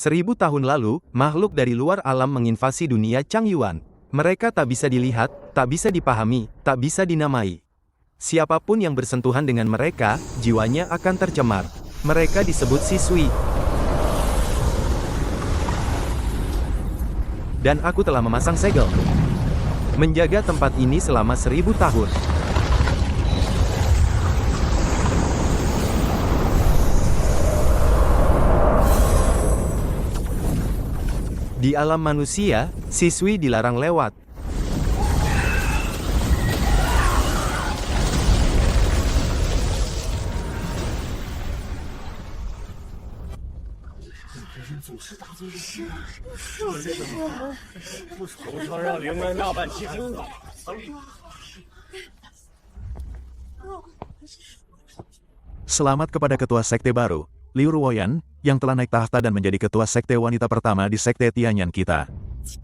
1000 tahun lalu, makhluk dari luar alam menginvasi dunia Changyuan. Mereka tak bisa dilihat, tak bisa dipahami, tak bisa dinamai. Siapapun yang bersentuhan dengan mereka, jiwanya akan tercemar. Mereka disebut siswi. Dan aku telah memasang segel. Menjaga tempat ini selama 1000 tahun. Di alam manusia, siswi dilarang lewat. Selamat kepada ketua sekte baru, Liu Ruoyan, yang telah naik tahta dan menjadi ketua sekte wanita pertama di sekte Tianyan kita.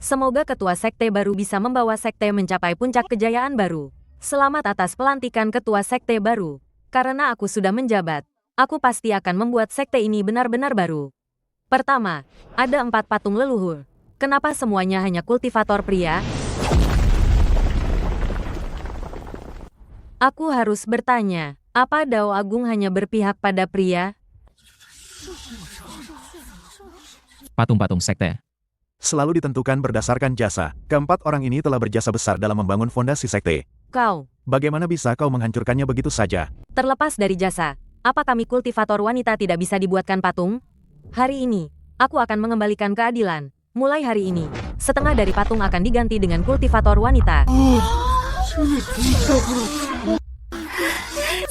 Semoga ketua sekte baru bisa membawa sekte mencapai puncak kejayaan baru. Selamat atas pelantikan ketua sekte baru. Karena aku sudah menjabat, aku pasti akan membuat sekte ini benar-benar baru. Pertama, ada 4 patung leluhur. Kenapa semuanya hanya kultivator pria? Aku harus bertanya, apa Dao Agung hanya berpihak pada pria? Patung-patung sekte. Selalu ditentukan berdasarkan jasa. Keempat orang ini telah berjasa besar dalam membangun fondasi sekte. Kau, Bagaimana bisa kau menghancurkannya begitu saja? terlepas dari jasa, apa kami kultivator wanita tidak bisa dibuatkan patung? Hari ini, aku akan mengembalikan keadilan. Mulai hari ini, setengah dari patung akan diganti dengan kultivator wanita.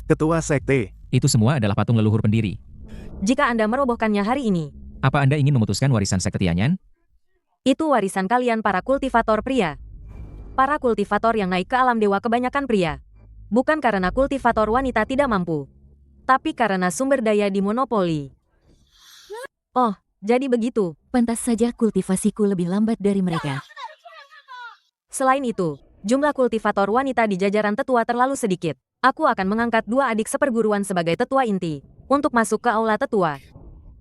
Ketua sekte, Itu semua adalah patung leluhur pendiri. Jika Anda merobohkannya hari ini, Apa Anda ingin memutuskan warisan sekte Tianyan? itu warisan kalian para kultivator pria. Para kultivator yang naik ke alam dewa kebanyakan pria. Bukan karena kultivator wanita tidak mampu, tapi karena sumber daya dimonopoli. Oh, jadi begitu. Pantas saja kultivasiku lebih lambat dari mereka. Selain itu, jumlah kultivator wanita di jajaran tetua terlalu sedikit. Aku akan mengangkat 2 adik seperguruan sebagai tetua inti, untuk masuk ke aula tetua.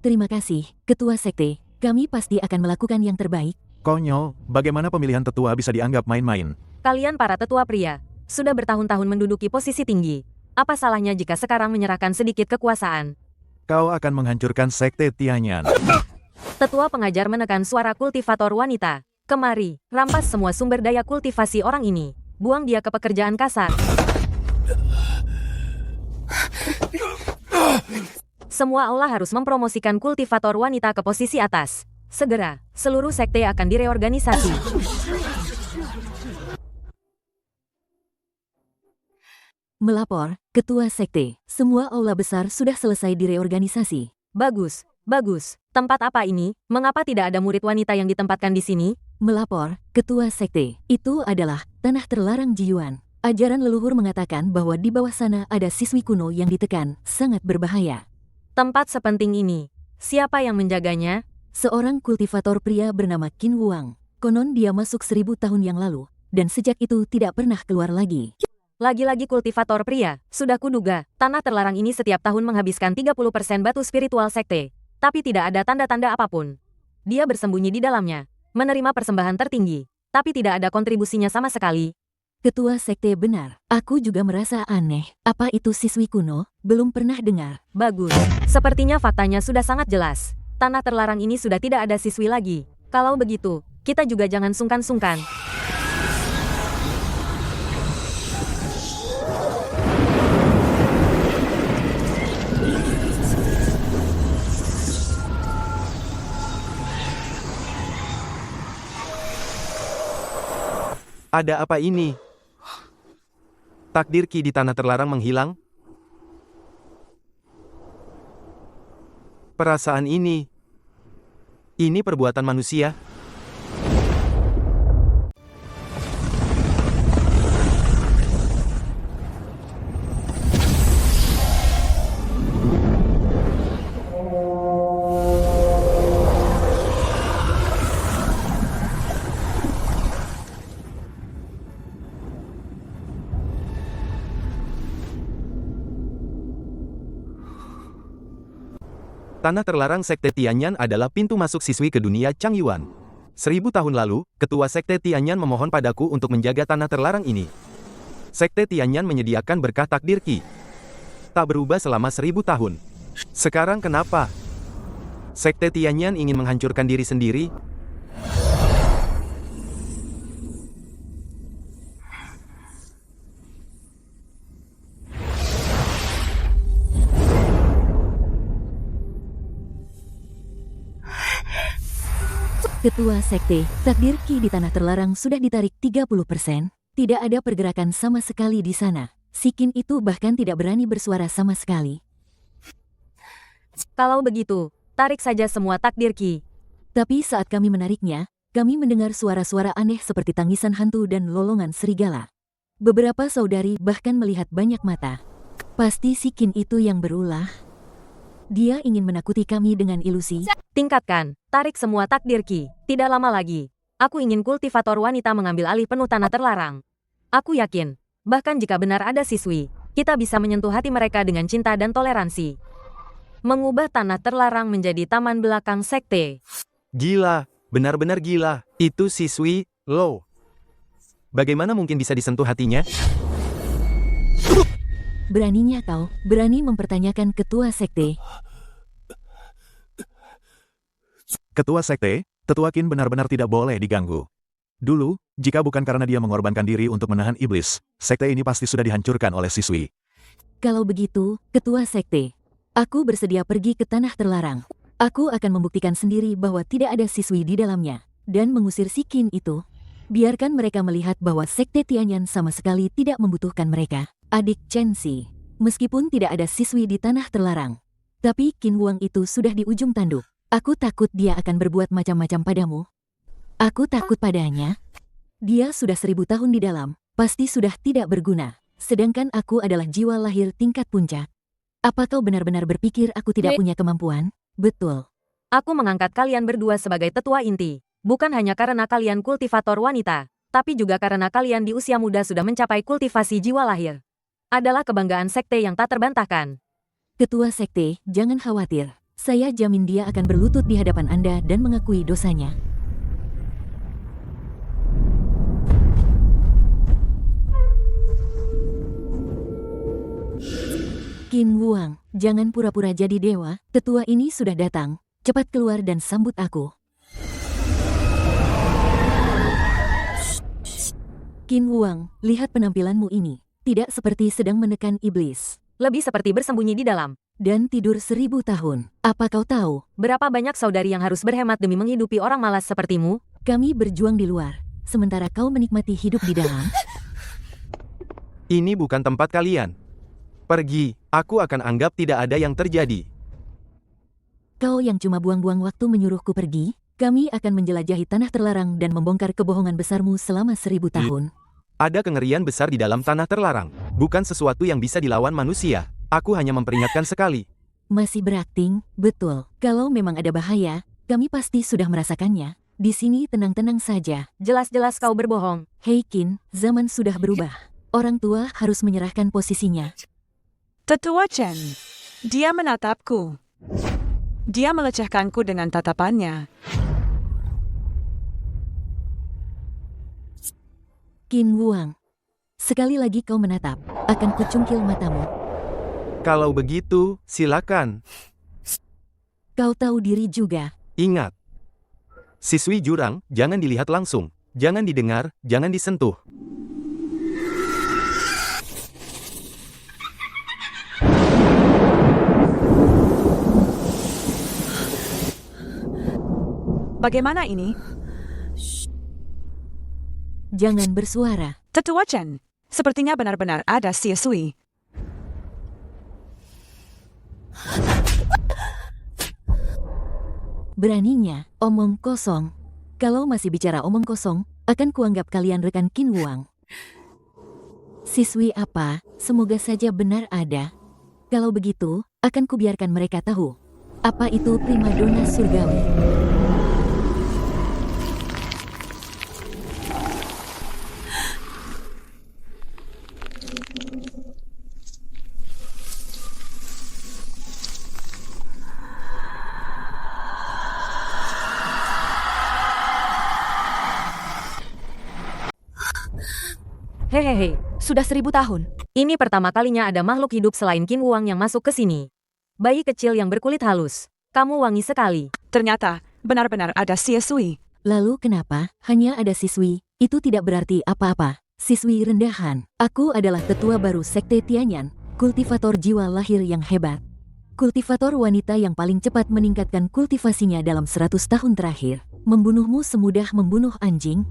Terima kasih, Ketua Sekte. Kami pasti akan melakukan yang terbaik. konyol, bagaimana pemilihan tetua bisa dianggap main-main? Kalian para tetua pria, sudah bertahun-tahun menduduki posisi tinggi. Apa salahnya jika sekarang menyerahkan sedikit kekuasaan? Kau akan menghancurkan sekte Tianyan. Tetua pengajar menekan suara kultivator wanita. Kemari, rampas semua sumber daya kultivasi orang ini. Buang dia ke pekerjaan kasar. Semua aula harus mempromosikan kultivator wanita ke posisi atas. Segera, seluruh sekte akan direorganisasi. Melapor, Ketua Sekte. Semua aula besar sudah selesai direorganisasi. Bagus, bagus. Tempat apa ini? Mengapa tidak ada murid wanita yang ditempatkan di sini? Melapor, Ketua Sekte. Itu adalah tanah terlarang Jiyuan. Ajaran leluhur mengatakan bahwa di bawah sana ada siswi kuno yang ditekan, sangat berbahaya. Tempat sepenting ini, siapa yang menjaganya? Seorang kultivator pria bernama Qin Wuang. Konon dia masuk 1000 tahun yang lalu, dan sejak itu tidak pernah keluar lagi. Lagi-lagi kultivator pria, sudah kuduga, tanah terlarang ini setiap tahun menghabiskan 30% batu spiritual sekte, tapi tidak ada tanda-tanda apapun. Dia bersembunyi di dalamnya, menerima persembahan tertinggi, tapi tidak ada kontribusinya sama sekali. Ketua Sekte benar, aku juga merasa aneh. Apa itu siswi kuno? Belum pernah dengar. Bagus, sepertinya faktanya sudah sangat jelas. Tanah terlarang ini sudah tidak ada siswi lagi. Kalau begitu, kita juga jangan sungkan-sungkan. Ada apa ini? Takdir Ki di tanah terlarang menghilang? Perasaan ini perbuatan manusia? Tanah terlarang Sekte Tianyan adalah pintu masuk siswi ke dunia Changyuan. 1000 tahun lalu, Ketua Sekte Tianyan memohon padaku untuk menjaga tanah terlarang ini. Sekte Tianyan menyediakan berkah takdir Qi. Tak berubah selama 1000 tahun. Sekarang kenapa? Sekte Tianyan ingin menghancurkan diri sendiri? Ketua Sekte, takdir Qi di tanah terlarang sudah ditarik 30%. Tidak ada pergerakan sama sekali di sana. Si Qin itu bahkan tidak berani bersuara sama sekali. Kalau begitu, tarik saja semua takdir Qi. Tapi saat kami menariknya, kami mendengar suara-suara aneh seperti tangisan hantu dan lolongan serigala. Beberapa saudari bahkan melihat banyak mata. Pasti si Qin itu yang berulah. Dia ingin menakuti kami dengan ilusi. Tingkatkan, tarik semua takdir Qi. Tidak lama lagi. Aku ingin kultivator wanita mengambil alih penuh tanah terlarang. Aku yakin, bahkan jika benar ada siswi, kita bisa menyentuh hati mereka dengan cinta dan toleransi. Mengubah tanah terlarang menjadi taman belakang sekte. Gila, benar-benar gila. Itu siswi, Lo. Bagaimana mungkin bisa disentuh hatinya? Beraninya kau, berani mempertanyakan ketua sekte. Ketua Sekte, Tetua Qin benar-benar tidak boleh diganggu. Dulu, jika bukan karena dia mengorbankan diri untuk menahan iblis, sekte ini pasti sudah dihancurkan oleh siswi. Kalau begitu, ketua sekte, aku bersedia pergi ke tanah terlarang. Aku akan membuktikan sendiri bahwa tidak ada siswi di dalamnya, dan mengusir si Qin itu. Biarkan mereka melihat bahwa sekte Tianyan sama sekali tidak membutuhkan mereka. Adik Chen Si, meskipun tidak ada siswi di tanah terlarang, tapi Qin Wuang itu sudah di ujung tanduk. Aku takut dia akan berbuat macam-macam padamu. Aku takut padanya. Dia sudah 1000 tahun di dalam, pasti sudah tidak berguna. Sedangkan aku adalah jiwa lahir tingkat puncak. Apa kau benar-benar berpikir aku tidak punya kemampuan? Betul. Aku mengangkat kalian berdua sebagai tetua inti, bukan hanya karena kalian kultivator wanita, tapi juga karena kalian di usia muda sudah mencapai kultivasi jiwa lahir. Adalah kebanggaan sekte yang tak terbantahkan. Ketua sekte, jangan khawatir. Saya jamin dia akan berlutut di hadapan Anda dan mengakui dosanya. Qin Wuang, jangan pura-pura jadi dewa. Tetua ini sudah datang. Cepat keluar dan sambut aku. Qin Wuang, lihat penampilanmu ini. Tidak seperti sedang menekan iblis. Lebih seperti bersembunyi di dalam. Dan tidur 1000 tahun. Apa kau tahu? Berapa banyak saudari yang harus berhemat demi menghidupi orang malas sepertimu? Kami berjuang di luar, sementara kau menikmati hidup di dalam. Ini bukan tempat kalian. Pergi, aku akan anggap tidak ada yang terjadi. Kau yang cuma buang-buang waktu menyuruhku pergi, kami akan menjelajahi tanah terlarang dan membongkar kebohongan besarmu selama 1000 tahun. Ada kengerian besar di dalam tanah terlarang. Bukan sesuatu yang bisa dilawan manusia. Aku hanya memperingatkan sekali. Masih berakting? Betul. Kalau memang ada bahaya, kami pasti sudah merasakannya. Di sini tenang-tenang saja. Jelas-jelas kau berbohong. Hei Qin, zaman sudah berubah. Orang tua harus menyerahkan posisinya. Tetua Chen, dia menatapku. Dia melecehkanku dengan tatapannya. Qin Wuang, sekali lagi kau menatap, akan kucungkil matamu. Kalau begitu, silakan. Kau tahu diri juga. Ingat. Siswi jurang, jangan dilihat langsung. Jangan didengar, jangan disentuh. Bagaimana ini? Jangan bersuara. Tetua Chen, sepertinya benar-benar ada siswi. Beraninya, omong kosong. Kalau masih bicara omong kosong, akan kuanggap kalian rekan Qin Wuang. Siswi apa, semoga saja benar ada. Kalau begitu, akan kubiarkan mereka tahu. Apa itu primadona surgawi? Hehehe, Sudah 1000 tahun. ini pertama kalinya ada makhluk hidup selain Qin Wuang yang masuk ke sini. Bayi kecil yang berkulit halus. Kamu wangi sekali. Ternyata, benar-benar ada Xie Sui. Lalu kenapa hanya ada siswi? Itu tidak berarti apa-apa. Siswi rendahan. Aku adalah tetua baru Sekte Tianyan, kultivator jiwa lahir yang hebat. Kultivator wanita yang paling cepat meningkatkan kultivasinya dalam 100 tahun terakhir. Membunuhmu semudah membunuh anjing.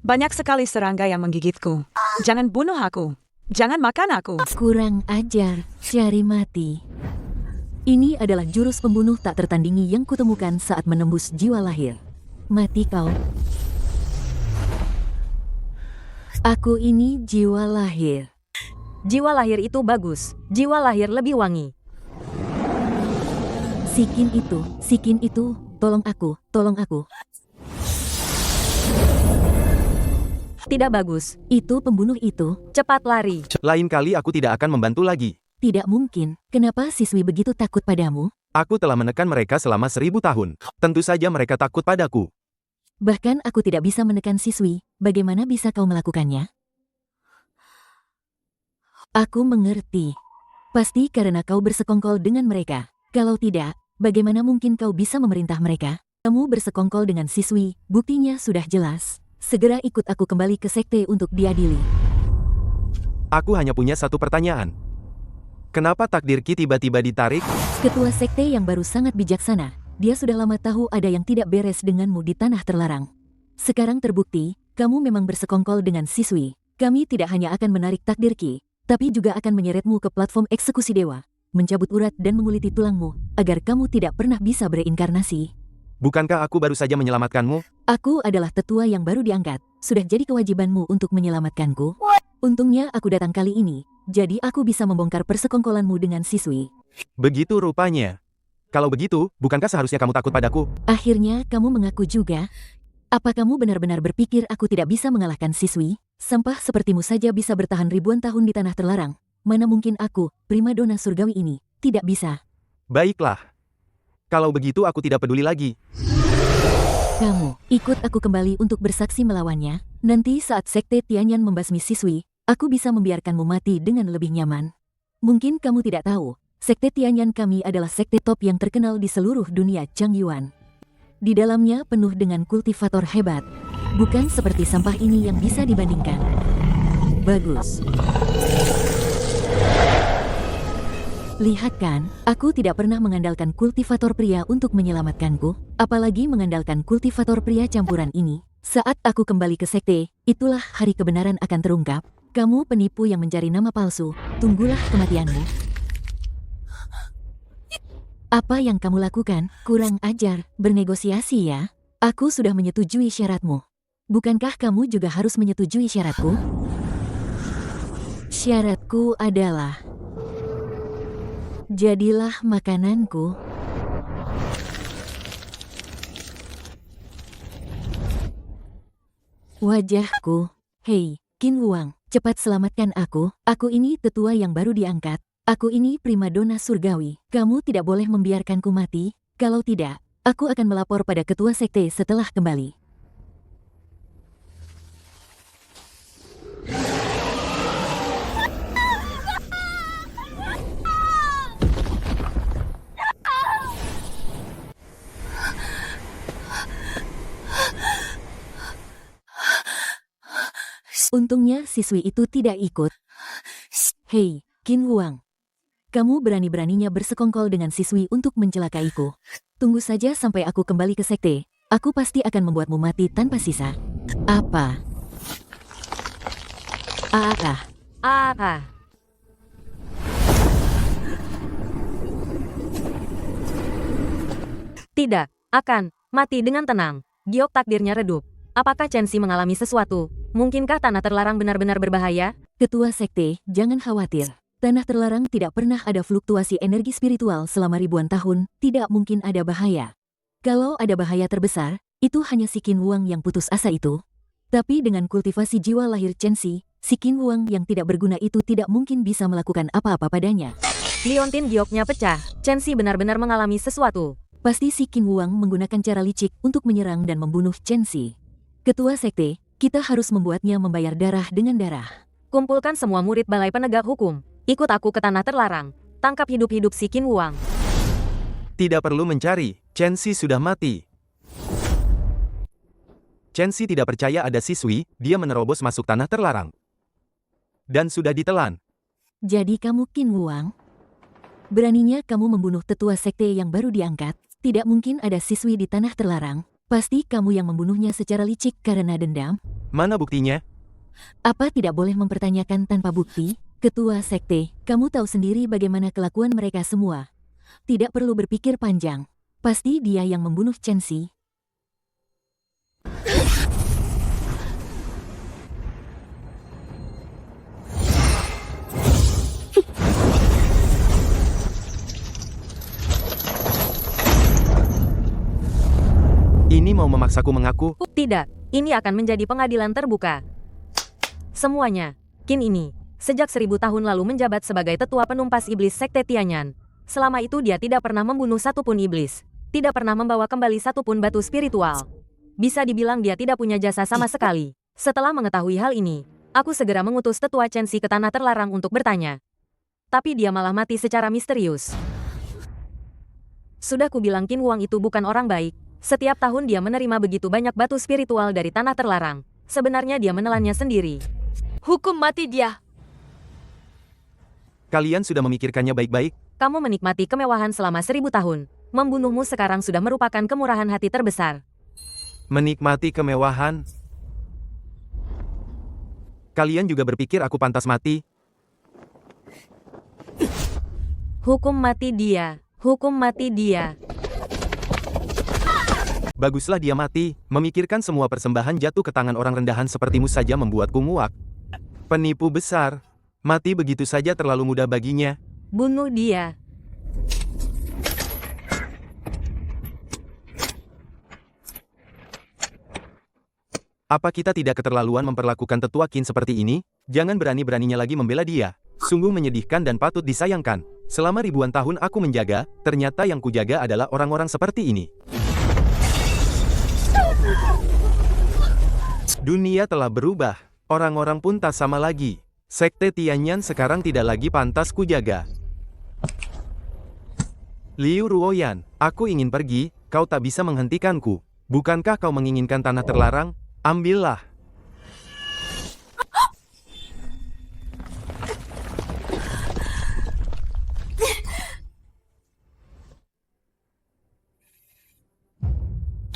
Banyak sekali serangga yang menggigitku. Jangan bunuh aku. Jangan makan aku. Kurang ajar, cari mati. Ini adalah jurus pembunuh tak tertandingi yang kutemukan saat menembus jiwa lahir. Mati kau. Aku ini jiwa lahir. Jiwa lahir itu bagus. Jiwa lahir lebih wangi. Sikin itu, tolong aku. Tidak bagus. Itu pembunuh itu. Cepat lari. Lain kali aku tidak akan membantu lagi. Tidak mungkin. Kenapa siswi begitu takut padamu? Aku telah menekan mereka selama 1000 tahun. Tentu saja mereka takut padaku. Bahkan aku tidak bisa menekan siswi. Bagaimana bisa kau melakukannya? Aku mengerti. Pasti karena kau bersekongkol dengan mereka. Kalau tidak, bagaimana mungkin kau bisa memerintah mereka? Kamu bersekongkol dengan siswi, buktinya sudah jelas. Segera ikut aku kembali ke sekte untuk diadili. Aku hanya punya satu pertanyaan. Kenapa takdir Ki tiba-tiba ditarik? Ketua sekte yang baru sangat bijaksana. Dia sudah lama tahu ada yang tidak beres denganmu di tanah terlarang. Sekarang terbukti, kamu memang bersekongkol dengan siswi. Kami tidak hanya akan menarik takdir Ki, tapi juga akan menyeretmu ke platform eksekusi dewa, mencabut urat dan menguliti tulangmu, agar kamu tidak pernah bisa bereinkarnasi. Bukankah aku baru saja menyelamatkanmu? Aku adalah tetua yang baru diangkat. Sudah jadi kewajibanmu untuk menyelamatkanku. Untungnya aku datang kali ini, jadi aku bisa membongkar persekongkolanmu dengan siswi. Begitu rupanya. Kalau begitu, bukankah seharusnya kamu takut padaku? Akhirnya kamu mengaku juga. Apa kamu benar-benar berpikir aku tidak bisa mengalahkan siswi? Sampah sepertimu saja bisa bertahan ribuan tahun di tanah terlarang. Mana mungkin aku, primadona surgawi ini, tidak bisa. Baiklah. Kalau begitu aku tidak peduli lagi. Kamu, ikut aku kembali untuk bersaksi melawannya. Nanti saat Sekte Tianyan membasmi siswi, aku bisa membiarkanmu mati dengan lebih nyaman. Mungkin kamu tidak tahu, Sekte Tianyan kami adalah sekte top yang terkenal di seluruh dunia Changyuan. Di dalamnya penuh dengan kultivator hebat. Bukan seperti sampah ini yang bisa dibandingkan. Bagus. Lihat kan, aku tidak pernah mengandalkan kultivator pria untuk menyelamatkanku, apalagi mengandalkan kultivator pria campuran ini. Saat aku kembali ke sekte, itulah hari kebenaran akan terungkap. Kamu penipu yang mencari nama palsu, tunggulah kematianmu. Apa yang kamu lakukan? Kurang ajar, bernegosiasi ya. Aku sudah menyetujui syaratmu. Bukankah kamu juga harus menyetujui syaratku? Syaratku adalah... jadilah makananku. Wajahku. Hei, Qin Wuang, cepat selamatkan aku. Aku ini tetua yang baru diangkat. Aku ini primadona surgawi. Kamu tidak boleh membiarkanku mati. Kalau tidak, aku akan melapor pada ketua sekte setelah kembali. Untungnya siswi itu tidak ikut. Hei, Qin Wuang. Kamu berani-beraninya bersekongkol dengan siswi untuk mencelakaiku. Tunggu saja sampai aku kembali ke sekte. Aku pasti akan membuatmu mati tanpa sisa. Apa? Ah. Tidak, akan mati dengan tenang. Giok takdirnya redup. Apakah Chenxi mengalami sesuatu? Mungkinkah tanah terlarang benar-benar berbahaya? Ketua sekte, jangan khawatir. Tanah terlarang tidak pernah ada fluktuasi energi spiritual selama ribuan tahun, tidak mungkin ada bahaya. Kalau ada bahaya terbesar, itu hanya si Qin Wuang yang putus asa itu. Tapi dengan kultivasi jiwa lahir Chenxi, si Qin Wuang yang tidak berguna itu tidak mungkin bisa melakukan apa-apa padanya. Liontin gioknya pecah. Chenxi benar-benar mengalami sesuatu. Pasti si Qin Huang menggunakan cara licik untuk menyerang dan membunuh Chen Si. Ketua Sekte, kita harus membuatnya membayar darah dengan darah. Kumpulkan semua murid Balai Penegak Hukum. Ikut aku ke Tanah Terlarang. Tangkap hidup-hidup si Qin Huang. Tidak perlu mencari, Chen Si sudah mati. Chen Si tidak percaya ada siswi, dia menerobos masuk Tanah Terlarang. Dan sudah ditelan. Jadi kamu Qin Huang? Beraninya kamu membunuh tetua sekte yang baru diangkat? Tidak mungkin ada siswi di Tanah Terlarang. Pasti kamu yang membunuhnya secara licik karena dendam? Mana buktinya? Apa tidak boleh mempertanyakan tanpa bukti? Ketua sekte, kamu tahu sendiri bagaimana kelakuan mereka semua. Tidak perlu berpikir panjang. Pasti dia yang membunuh Chen Si. Ini mau memaksaku mengaku? Tidak, ini akan menjadi pengadilan terbuka. Semuanya, Qin ini, sejak 1000 tahun lalu menjabat sebagai tetua penumpas iblis Sekte Tianyan. Selama itu dia tidak pernah membunuh satupun iblis. Tidak pernah membawa kembali satupun batu spiritual. Bisa dibilang dia tidak punya jasa sama sekali. Setelah mengetahui hal ini, aku segera mengutus tetua Chen Si ke Tanah Terlarang untuk bertanya. Tapi dia malah mati secara misterius. Sudah kubilang Qin Huang itu bukan orang baik. Setiap tahun dia menerima begitu banyak batu spiritual dari Tanah Terlarang. Sebenarnya dia menelannya sendiri. Hukum mati dia. Kalian sudah memikirkannya baik-baik? Kamu menikmati kemewahan selama 1000 tahun. Membunuhmu sekarang sudah merupakan kemurahan hati terbesar. Menikmati kemewahan? Kalian juga berpikir aku pantas mati? Hukum mati dia. Hukum mati dia. Baguslah dia mati, memikirkan semua persembahan jatuh ke tangan orang rendahan sepertimu saja membuatku muak. Penipu besar. Mati begitu saja terlalu mudah baginya. Bunuh dia. Apa kita tidak keterlaluan memperlakukan tetua Qin seperti ini? Jangan berani-beraninya lagi membela dia. Sungguh menyedihkan dan patut disayangkan. Selama ribuan tahun aku menjaga, ternyata yang kujaga adalah orang-orang seperti ini. Dunia telah berubah. Orang-orang pun tak sama lagi. Sekte Tianyan sekarang tidak lagi pantas kujaga. Liu Ruoyan, aku ingin pergi, kau tak bisa menghentikanku. Bukankah kau menginginkan Tanah Terlarang? Ambillah.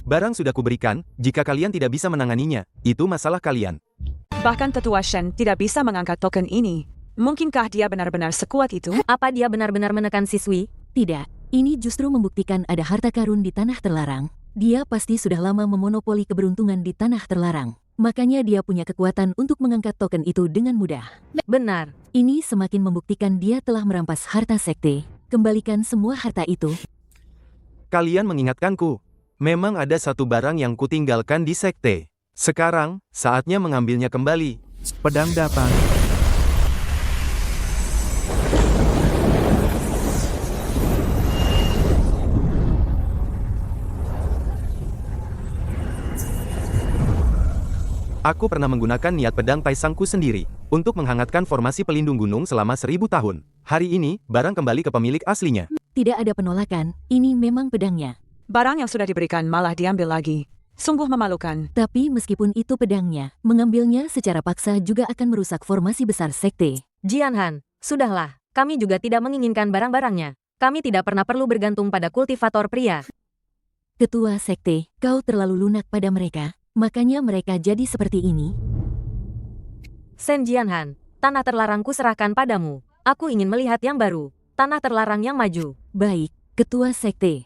Barang sudah kuberikan, jika kalian tidak bisa menanganinya, itu masalah kalian. Bahkan tetua Shen tidak bisa mengangkat token ini. Mungkinkah dia benar-benar sekuat itu? Apa dia benar-benar menekan siswi? Tidak, ini justru membuktikan ada harta karun di Tanah Terlarang. Dia pasti sudah lama memonopoli keberuntungan di Tanah Terlarang. Makanya dia punya kekuatan untuk mengangkat token itu dengan mudah. Benar. Ini semakin membuktikan dia telah merampas harta sekte. Kembalikan semua harta itu. Kalian mengingatkanku. Memang ada satu barang yang kutinggalkan di sekte. Sekarang, saatnya mengambilnya kembali. Pedang datang. Aku pernah menggunakan niat pedang Taisangku sendiri untuk menghangatkan formasi pelindung gunung selama 1000 tahun. Hari ini, barang kembali ke pemilik aslinya. Tidak ada penolakan, ini memang pedangnya. Barang yang sudah diberikan malah diambil lagi. Sungguh memalukan. Tapi meskipun itu pedangnya, mengambilnya secara paksa juga akan merusak formasi besar sekte. Jianhan, sudahlah. Kami juga tidak menginginkan barang-barangnya. Kami tidak pernah perlu bergantung pada kultivator pria. Ketua sekte, kau terlalu lunak pada mereka, makanya mereka jadi seperti ini. Sen Jianhan, Tanah Terlarang kuserahkan padamu. Aku ingin melihat yang baru. Tanah Terlarang yang maju. Baik, Ketua sekte.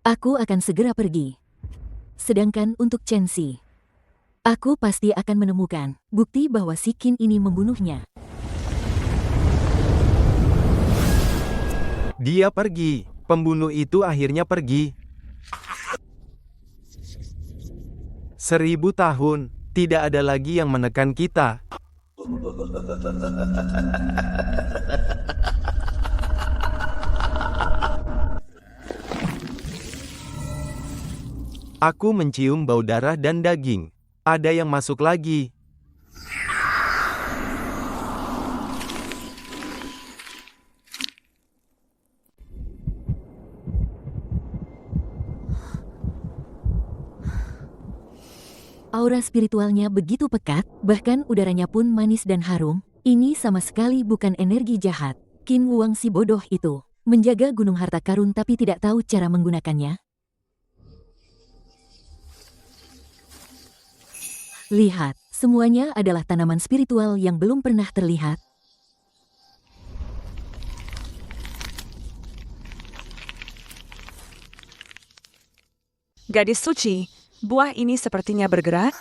Aku akan segera pergi. Sedangkan untuk Chen Si, aku pasti akan menemukan bukti bahwa si Qin ini membunuhnya. Dia pergi. Pembunuh itu akhirnya pergi. 1000 tahun, tidak ada lagi yang menekan kita. Aku mencium bau darah dan daging. Ada yang masuk lagi. Aura spiritualnya begitu pekat, bahkan udaranya pun manis dan harum. Ini sama sekali bukan energi jahat. Qin Wuang si bodoh itu menjaga gunung harta karun tapi tidak tahu cara menggunakannya. Lihat, semuanya adalah tanaman spiritual yang belum pernah terlihat. Gadis suci, buah ini sepertinya bergerak.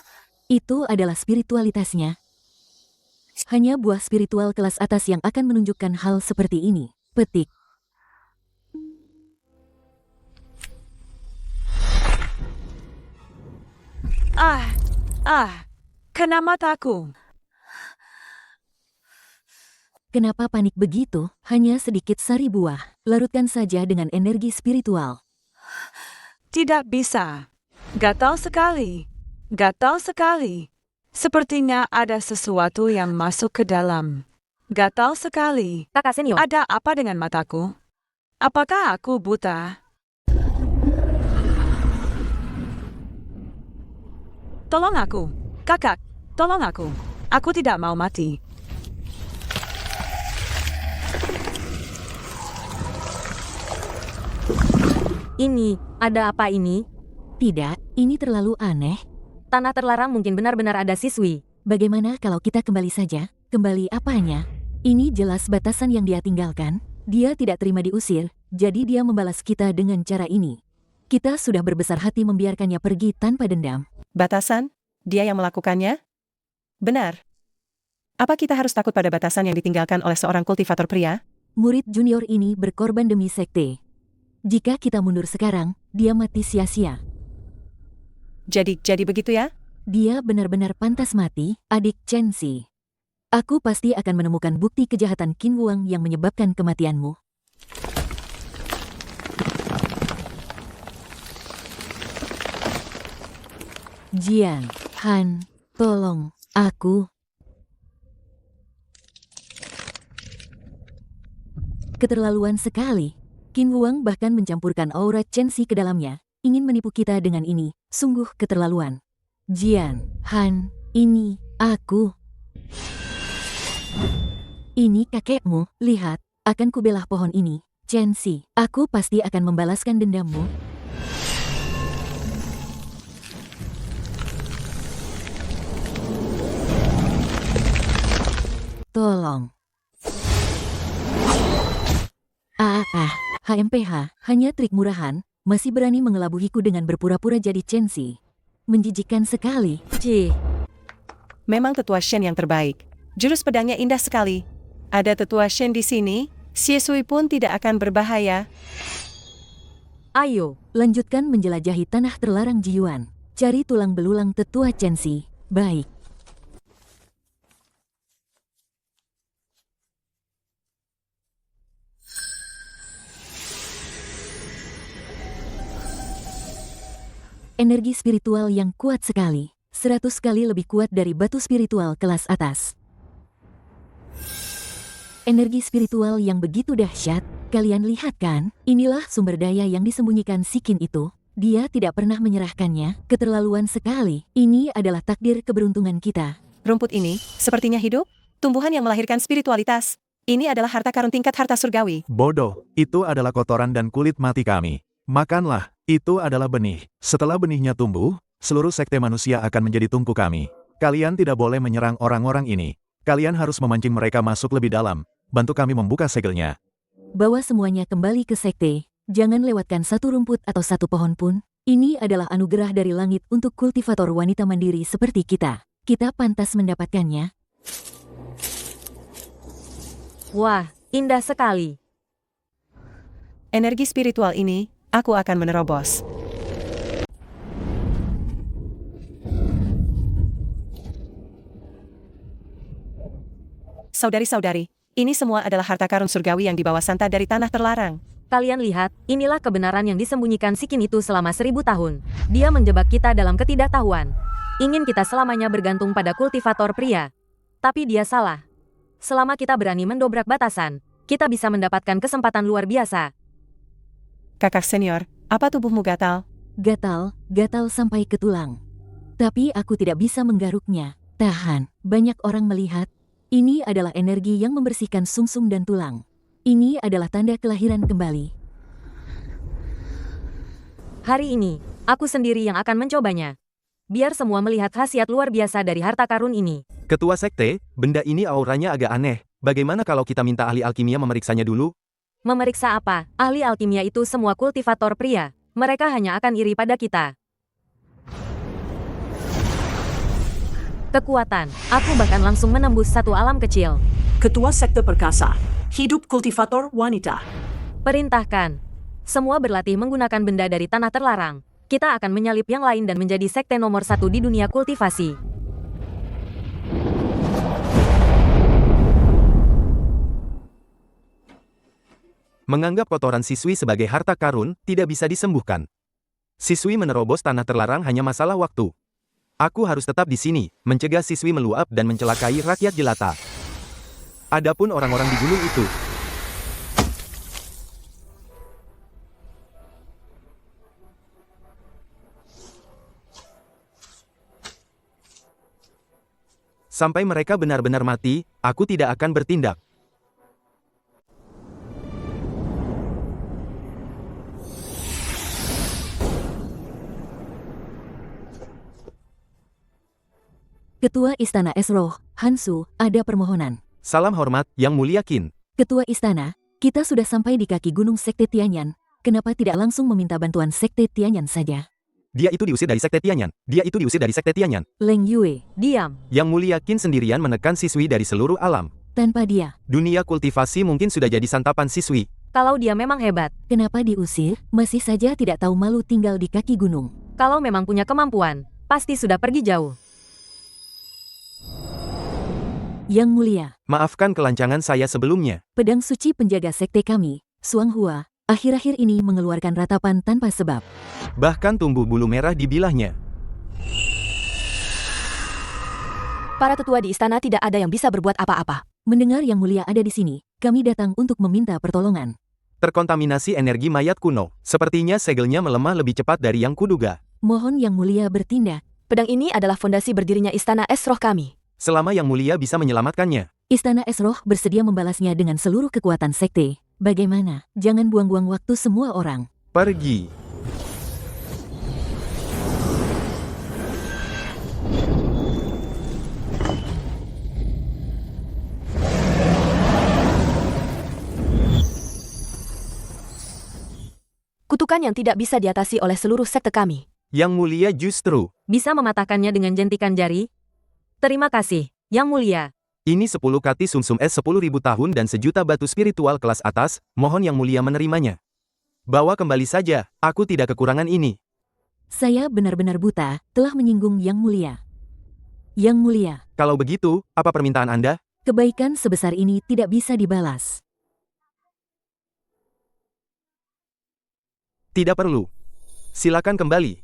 Itu adalah spiritualitasnya. Hanya buah spiritual kelas atas yang akan menunjukkan hal seperti ini. Petik. Kena mataku. Kenapa panik begitu? Hanya sedikit sari buah. Larutkan saja dengan energi spiritual. Tidak bisa. Gatal sekali. Gatal sekali. Sepertinya ada sesuatu yang masuk ke dalam. Gatal sekali. Kakak senior, Ada apa dengan mataku? Apakah aku buta? Tolong aku. Kakak, tolong aku. Aku tidak mau mati. ini, ada apa ini? Tidak, ini terlalu aneh. Tanah terlarang mungkin benar-benar ada siswi. Bagaimana kalau kita kembali saja? Kembali apanya? Ini jelas batasan yang dia tinggalkan. Dia tidak terima diusir, jadi dia membalas kita dengan cara ini. Kita sudah berbesar hati membiarkannya pergi tanpa dendam. Batasan? Dia yang melakukannya? Benar. Apa kita harus takut pada batasan yang ditinggalkan oleh seorang kultivator pria? Murid junior ini berkorban demi sekte. Jika kita mundur sekarang, dia mati sia-sia. Jadi begitu ya? Dia benar-benar pantas mati, adik Chen Xi. Aku pasti akan menemukan bukti kejahatan Qin Wuang yang menyebabkan kematianmu. Jian, Han, tolong, aku. Keterlaluan sekali. Qin Wuang bahkan mencampurkan aura Chen Xi ke dalamnya, ingin menipu kita dengan ini, sungguh keterlaluan. Jian, Han, ini, aku. Ini kakekmu, lihat, akan kubelah pohon ini. Chen Xi, aku pasti akan membalaskan dendammu. Tolong. HMPH, hanya trik murahan, masih berani mengelabuhiku dengan berpura-pura jadi Chen Xi. Menjijikkan sekali. Cih, Memang tetua Shen yang terbaik. Jurus pedangnya indah sekali. Ada tetua Shen di sini, Xie Sui pun tidak akan berbahaya. ayo. Lanjutkan menjelajahi tanah terlarang Jiyuan. Cari tulang belulang tetua Chen Xi. Baik. Energi spiritual yang kuat sekali. 100 kali lebih kuat dari batu spiritual kelas atas. Energi spiritual yang begitu dahsyat, kalian lihat kan? Inilah sumber daya yang disembunyikan si Qin itu. Dia tidak pernah menyerahkannya, keterlaluan sekali. Ini adalah takdir keberuntungan kita. Rumput ini, sepertinya hidup, tumbuhan yang melahirkan spiritualitas. Ini adalah harta karun tingkat harta surgawi. Bodoh, itu adalah kotoran dan kulit mati kami. Makanlah, itu adalah benih. Setelah benihnya tumbuh, seluruh sekte manusia akan menjadi tungku kami. Kalian tidak boleh menyerang orang-orang ini. Kalian harus memancing mereka masuk lebih dalam. Bantu kami membuka segelnya. Bawa semuanya kembali ke sekte. Jangan lewatkan satu rumput atau satu pohon pun. Ini adalah anugerah dari langit untuk kultivator wanita mandiri seperti kita. Kita pantas mendapatkannya. Wah, indah sekali. Energi spiritual ini, aku akan menerobos. Saudari-saudari, ini semua adalah harta karun surgawi yang dibawa Santa dari tanah terlarang. Kalian lihat, inilah kebenaran yang disembunyikan Sikin itu selama 1000 tahun. Dia menjebak kita dalam ketidaktahuan. Ingin kita selamanya bergantung pada kultivator pria. Tapi dia salah. Selama kita berani mendobrak batasan, kita bisa mendapatkan kesempatan luar biasa. Kakak senior, apa tubuhmu gatal? Gatal sampai ke tulang. Tapi aku tidak bisa menggaruknya. Tahan, banyak orang melihat. Ini adalah energi yang membersihkan sumsum dan tulang. Ini adalah tanda kelahiran kembali. Hari ini, aku sendiri yang akan mencobanya. Biar semua melihat khasiat luar biasa dari harta karun ini. Ketua sekte, benda ini auranya agak aneh. Bagaimana kalau kita minta ahli alkimia memeriksanya dulu? Memeriksa apa? Ahli alkimia itu semua kultivator pria. Mereka hanya akan iri pada kita. Kekuatan, aku bahkan langsung menembus satu alam kecil. Ketua Sekte Perkasa. Hidup kultivator wanita. Perintahkan. Semua berlatih menggunakan benda dari tanah terlarang. Kita akan menyalip yang lain dan menjadi sekte nomor 1 di dunia kultivasi. Menganggap kotoran siswi sebagai harta karun, tidak bisa disembuhkan. Siswi menerobos tanah terlarang hanya masalah waktu. Aku harus tetap di sini, mencegah siswi meluap dan mencelakai rakyat jelata. Adapun orang-orang di gunung itu, sampai mereka benar-benar mati, aku tidak akan bertindak. Ketua Istana Esroh, Hansu, ada permohonan. Salam hormat, Yang Mulia Qin. Ketua Istana, kita sudah sampai di kaki gunung Sekte Tianyan. Kenapa tidak langsung meminta bantuan Sekte Tianyan saja? Dia itu diusir dari Sekte Tianyan. Dia itu diusir dari Sekte Tianyan. Leng Yue, Diam. Yang Mulia Qin sendirian menekan siswi dari seluruh alam. tanpa dia, Dunia kultivasi mungkin sudah jadi santapan siswi. Kalau dia memang hebat. kenapa diusir? Masih saja tidak tahu malu tinggal di kaki gunung. Kalau memang punya kemampuan, pasti sudah pergi jauh. Yang Mulia, Maafkan kelancangan saya sebelumnya. pedang suci penjaga sekte kami, Suang Hua, akhir-akhir ini mengeluarkan ratapan tanpa sebab. Bahkan tumbuh bulu merah di bilahnya. Para tetua di istana tidak ada yang bisa berbuat apa-apa. Mendengar Yang Mulia ada di sini, kami datang untuk meminta pertolongan. Terkontaminasi energi mayat kuno. Sepertinya segelnya melemah lebih cepat dari yang kuduga. Mohon Yang Mulia bertindak. Pedang ini adalah fondasi berdirinya istana Esroh kami. Selama Yang Mulia bisa menyelamatkannya. Istana Esroh bersedia membalasnya dengan seluruh kekuatan sekte. Bagaimana? Jangan buang-buang waktu semua orang. Pergi. Kutukan yang tidak bisa diatasi oleh seluruh sekte kami. Yang Mulia justru. Bisa mematahkannya dengan jentikan jari? Terima kasih, Yang Mulia. Ini 10 kati sumsum es 10.000 tahun dan sejuta batu spiritual kelas atas, mohon Yang Mulia menerimanya. Bawa kembali saja, aku tidak kekurangan ini. Saya benar-benar buta, telah menyinggung Yang Mulia. Yang Mulia, Kalau begitu, apa permintaan Anda? kebaikan sebesar ini tidak bisa dibalas. Tidak perlu. Silakan kembali.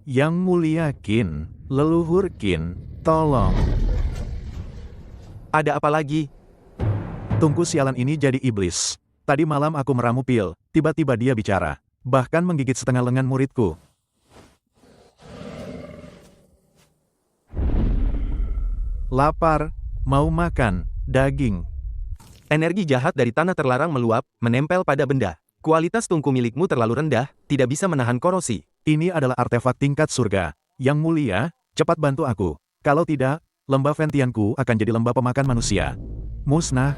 Yang Mulia Qin, leluhur Qin, tolong. Ada apa lagi? Tungku sialan ini jadi iblis. Tadi malam aku meramu pil, tiba-tiba dia bicara. Bahkan menggigit setengah lengan muridku. Lapar, mau makan, daging. Energi jahat dari tanah terlarang meluap, menempel pada benda. Kualitas tungku milikmu terlalu rendah, tidak bisa menahan korosi. Ini adalah artefak tingkat surga. Yang Mulia, cepat bantu aku. Kalau tidak, lembah Ventianku akan jadi lembah pemakan manusia. Musnah.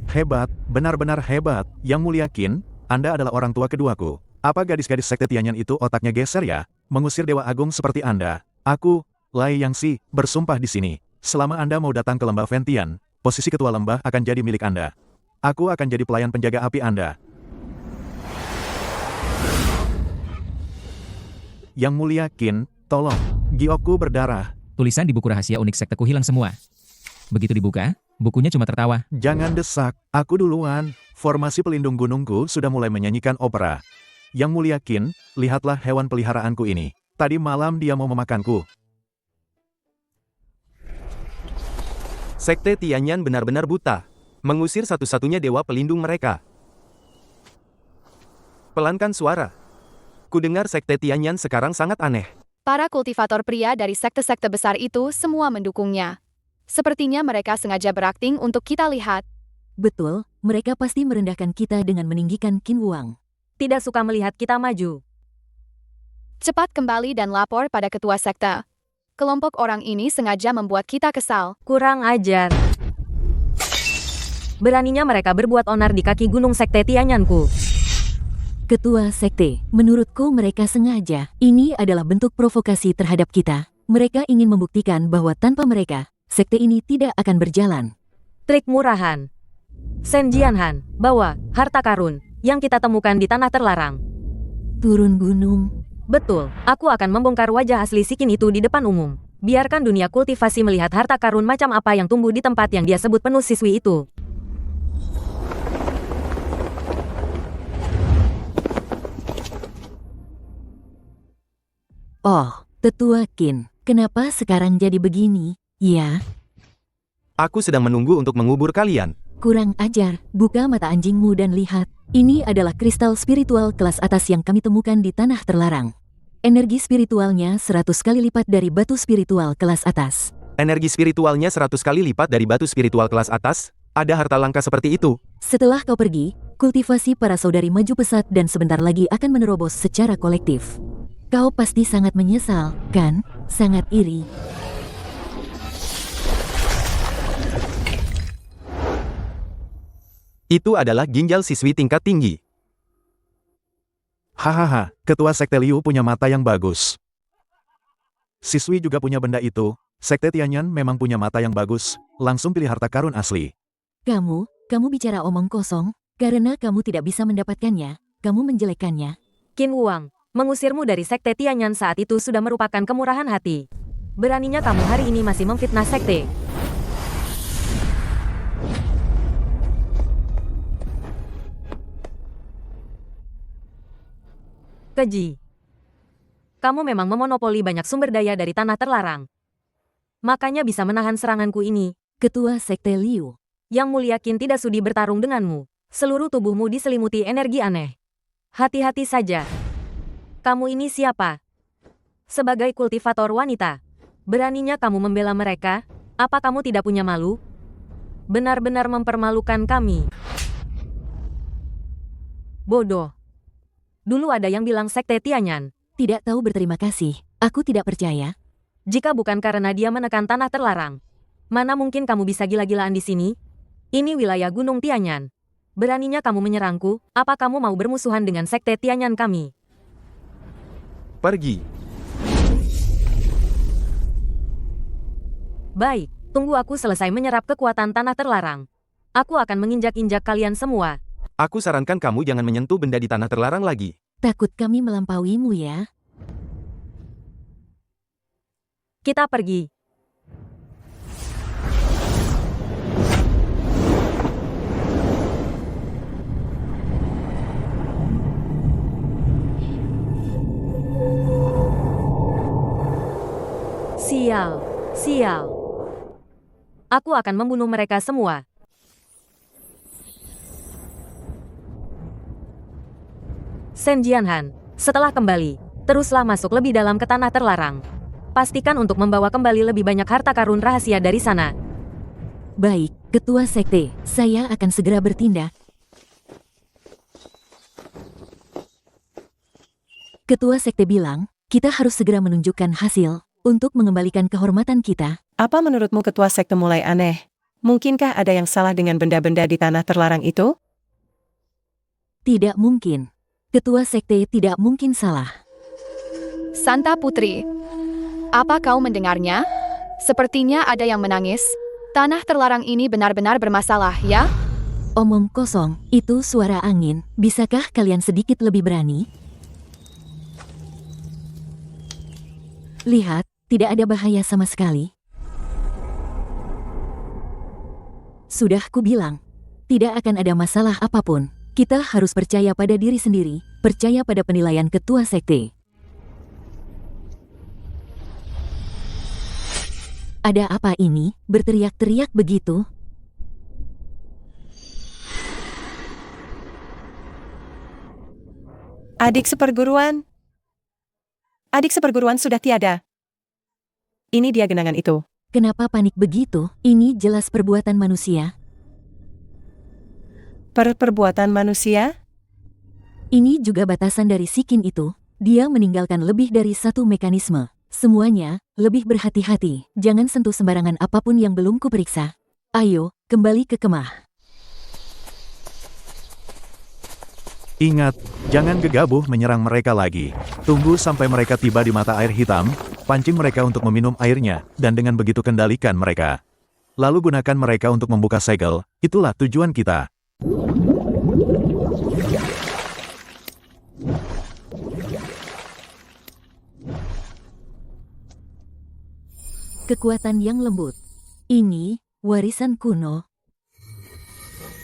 Hebat, benar-benar hebat. Yang Mulia Qin, Anda adalah orang tua keduaku. Apa gadis-gadis sekte Tianyan itu otaknya geser ya? Mengusir Dewa Agung seperti Anda. Aku, Lai Yangxi, bersumpah di sini. Selama Anda mau datang ke lembah Ventian, posisi ketua lembah akan jadi milik Anda. Aku akan jadi pelayan penjaga api Anda. Yang Mulia Qin, tolong. Giokku berdarah. Tulisan di buku rahasia unik sekteku hilang semua. Begitu dibuka, bukunya cuma tertawa. Jangan desak, aku duluan. Formasi pelindung gunungku sudah mulai menyanyikan opera. Yang Mulia Qin, lihatlah hewan peliharaanku ini. Tadi malam dia mau memakanku. Sekte Tianyan benar-benar buta. Mengusir satu-satunya dewa pelindung mereka. Pelankan suara. Kudengar Sekte Tianyan sekarang sangat aneh. Para kultivator pria dari sekte-sekte besar itu semua mendukungnya. Sepertinya mereka sengaja berakting untuk kita lihat. Betul, mereka pasti merendahkan kita dengan meninggikan Qin Wuang. Tidak suka melihat kita maju. Cepat kembali dan lapor pada ketua sekte. Kelompok orang ini sengaja membuat kita kesal. Kurang ajar. Beraninya mereka berbuat onar di kaki gunung Sekte Tianyanku. Ketua sekte, menurutku mereka sengaja. Ini adalah bentuk provokasi terhadap kita. Mereka ingin membuktikan bahwa tanpa mereka, sekte ini tidak akan berjalan. Trik murahan. Sen Jianhan, bawa harta karun yang kita temukan di tanah terlarang. Turun gunung. Betul, aku akan membongkar wajah asli Sikin itu di depan umum. Biarkan dunia kultivasi melihat harta karun macam apa yang tumbuh di tempat yang dia sebut penuh siswi itu. Oh, Tetua Qin, kenapa sekarang jadi begini? Ya, Aku sedang menunggu untuk mengubur kalian. kurang ajar. Buka mata anjingmu dan lihat. Ini adalah kristal spiritual kelas atas yang kami temukan di tanah terlarang. Energi spiritualnya 100 kali lipat dari batu spiritual kelas atas. Energi spiritualnya 100 kali lipat dari batu spiritual kelas atas? Ada harta langka seperti itu? Setelah kau pergi, kultivasi para saudari maju pesat dan sebentar lagi akan menerobos secara kolektif. Kau pasti sangat menyesal, kan? Sangat iri. Itu adalah ginjal siswi tingkat tinggi. Hahaha, Ketua Sekte Liu punya mata yang bagus. Siswi juga punya benda itu. Sekte Tianyan memang punya mata yang bagus. Langsung pilih harta karun asli. Kamu bicara omong kosong, karena kamu tidak bisa mendapatkannya, kamu menjelekkannya. Qin Wuang, mengusirmu dari Sekte Tianyan saat itu sudah merupakan kemurahan hati. Beraninya kamu hari ini masih memfitnah sekte. Keji. Kamu memang memonopoli banyak sumber daya dari tanah terlarang. Makanya bisa menahan seranganku ini. Ketua Sekte Liu. Yang Mulia Qin tidak sudi bertarung denganmu. Seluruh tubuhmu diselimuti energi aneh. Hati-hati saja. Kamu ini siapa? Sebagai kultivator wanita. Beraninya kamu membela mereka? Apa kamu tidak punya malu? Benar-benar mempermalukan kami. Bodoh. Dulu ada yang bilang Sekte Tianyan. Tidak tahu berterima kasih, aku tidak percaya. Jika bukan karena dia menekan tanah terlarang. Mana mungkin kamu bisa gila-gilaan di sini? Ini wilayah Gunung Tianyan. Beraninya kamu menyerangku, apa kamu mau bermusuhan dengan Sekte Tianyan kami? Pergi. Baik, tunggu aku selesai menyerap kekuatan tanah terlarang. Aku akan menginjak-injak kalian semua. Aku sarankan kamu jangan menyentuh benda di tanah terlarang lagi. Takut kami melampauimu ya. Kita pergi. Sial, sial. Aku akan membunuh mereka semua. Sen Jianhan, setelah kembali, teruslah masuk lebih dalam ke tanah terlarang. Pastikan untuk membawa kembali lebih banyak harta karun rahasia dari sana. Baik, Ketua Sekte, saya akan segera bertindak. Ketua Sekte bilang, kita harus segera menunjukkan hasil untuk mengembalikan kehormatan kita. Apa menurutmu ketua sekte mulai aneh? Mungkinkah ada yang salah dengan benda-benda di tanah terlarang itu? Tidak mungkin. Ketua Sekte tidak mungkin salah. Santa Putri, apa kau mendengarnya? Sepertinya ada yang menangis. Tanah terlarang ini benar-benar bermasalah, ya? Omong kosong, itu suara angin. Bisakah kalian sedikit lebih berani? Lihat, tidak ada bahaya sama sekali. Sudah kubilang, tidak akan ada masalah apapun. Kita harus percaya pada diri sendiri, percaya pada penilaian ketua sekte. Ada apa ini? Berteriak-teriak begitu? Adik seperguruan. Adik seperguruan sudah tiada. Ini dia genangan itu. Kenapa panik begitu? Ini jelas perbuatan manusia. Perbuatan manusia? Ini juga batasan dari Sikin itu. Dia meninggalkan lebih dari satu mekanisme. Semuanya, lebih berhati-hati. Jangan sentuh sembarangan apapun yang belum kuperiksa. Ayo, kembali ke kemah. Ingat, jangan gegabah menyerang mereka lagi. Tunggu sampai mereka tiba di mata air hitam, pancing mereka untuk meminum airnya, dan dengan begitu kendalikan mereka. Lalu gunakan mereka untuk membuka segel, itulah tujuan kita. Kekuatan yang lembut. Ini, warisan kuno.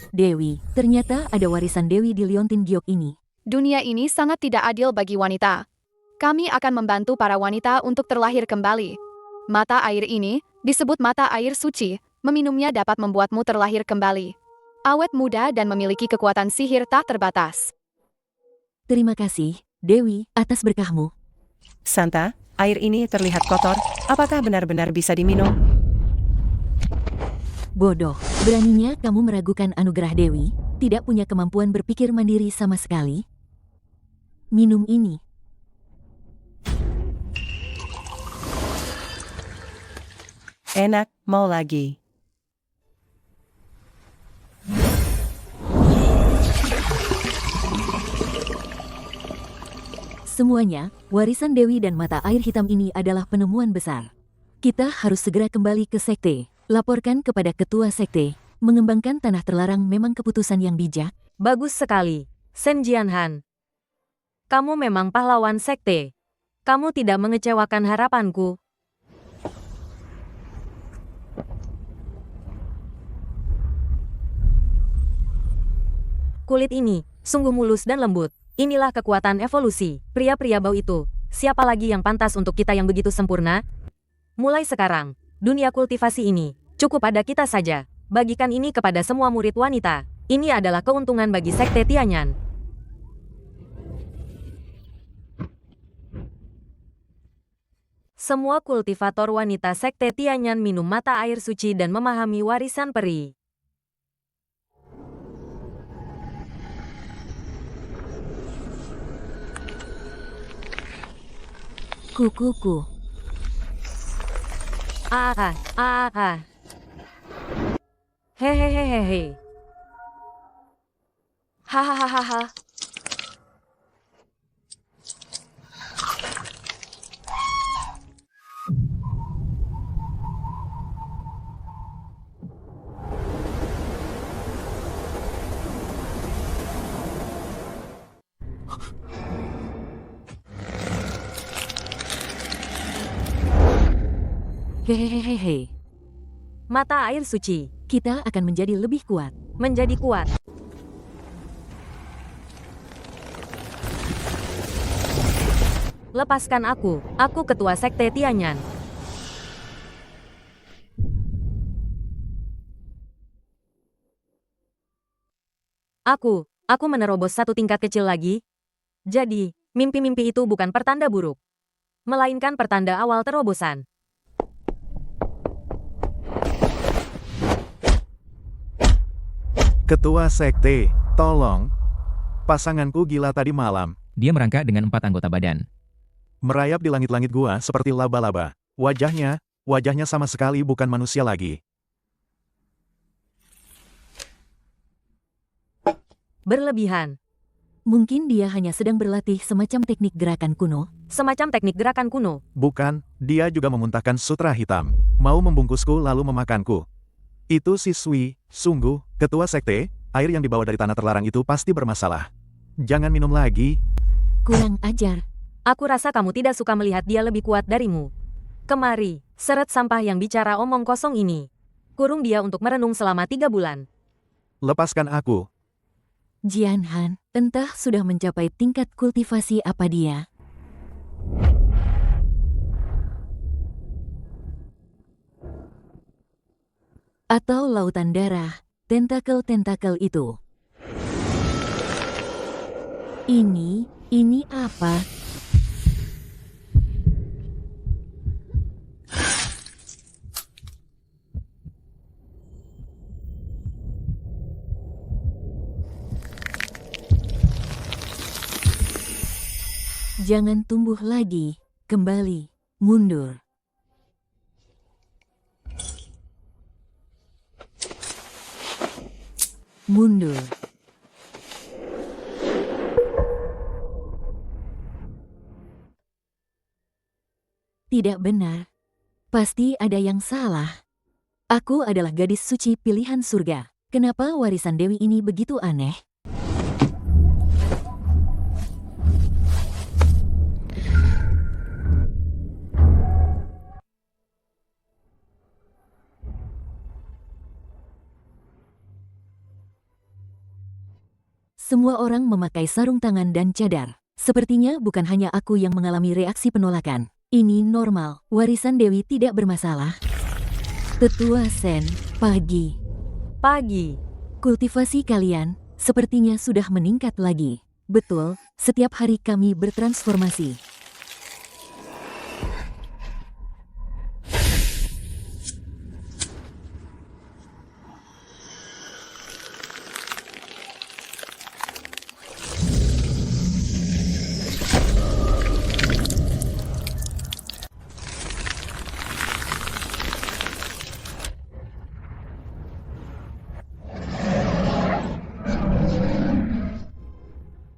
Dewi, ternyata ada warisan Dewi di Liontin Giok ini. Dunia ini sangat tidak adil bagi wanita. Kami akan membantu para wanita untuk terlahir kembali. Mata air ini, disebut mata air suci, meminumnya dapat membuatmu terlahir kembali. Awet muda dan memiliki kekuatan sihir tak terbatas. Terima kasih, Dewi, atas berkahmu. Santa, air ini terlihat kotor. Apakah benar-benar bisa diminum? Bodoh, beraninya kamu meragukan anugerah Dewi, tidak punya kemampuan berpikir mandiri sama sekali. Minum ini. Enak, mau lagi. Semuanya, warisan Dewi dan mata air hitam ini adalah penemuan besar. Kita harus segera kembali ke sekte. Laporkan kepada ketua sekte. Mengembangkan tanah terlarang memang keputusan yang bijak. Bagus sekali, Sen Jianhan. Kamu memang pahlawan sekte. Kamu tidak mengecewakan harapanku. Kulit ini, sungguh mulus dan lembut. Inilah kekuatan evolusi. Pria-pria bau itu, siapa lagi yang pantas untuk kita yang begitu sempurna? Mulai sekarang, dunia kultivasi ini, cukup pada kita saja. Bagikan ini kepada semua murid wanita. Ini adalah keuntungan bagi sekte Tianyan. Semua kultivator wanita sekte Tianyan minum mata air suci dan memahami warisan peri. Kukuku. Hehehehehe. Hahaha. Hehehehe. Mata air suci. Kita akan menjadi lebih kuat. Menjadi kuat. Lepaskan aku ketua sekte Tianyan. Aku menerobos satu tingkat kecil lagi. Jadi, mimpi-mimpi itu bukan pertanda buruk. Melainkan pertanda awal terobosan. Ketua sekte, tolong. Pasanganku gila tadi malam. Dia merangkak dengan 4 anggota badan. Merayap di langit-langit gua seperti laba-laba. Wajahnya sama sekali bukan manusia lagi. Berlebihan. Mungkin dia hanya sedang berlatih semacam teknik gerakan kuno. Semacam teknik gerakan kuno. Bukan, dia juga memuntahkan sutra hitam. Mau membungkusku lalu memakanku. Itu siswi, sungguh, ketua sekte, air yang dibawa dari tanah terlarang itu pasti bermasalah. Jangan minum lagi. Kurang ajar. Aku rasa kamu tidak suka melihat dia lebih kuat darimu. Kemari, seret sampah yang bicara omong kosong ini. Kurung dia untuk merenung selama 3 bulan. Lepaskan aku. Jian Han, entah sudah mencapai tingkat kultivasi apa dia. Atau lautan darah, tentakel-tentakel itu. Ini apa? Jangan tumbuh lagi, kembali, mundur. Mundur. Tidak benar. Pasti ada yang salah. Aku adalah gadis suci pilihan surga. Kenapa warisan Dewi ini begitu aneh? Semua orang memakai sarung tangan dan cadar. Sepertinya bukan hanya aku yang mengalami reaksi penolakan. Ini normal, warisan Dewi tidak bermasalah. Tetua Sen, pagi. Pagi. Kultivasi kalian sepertinya sudah meningkat lagi. Betul, setiap hari kami bertransformasi.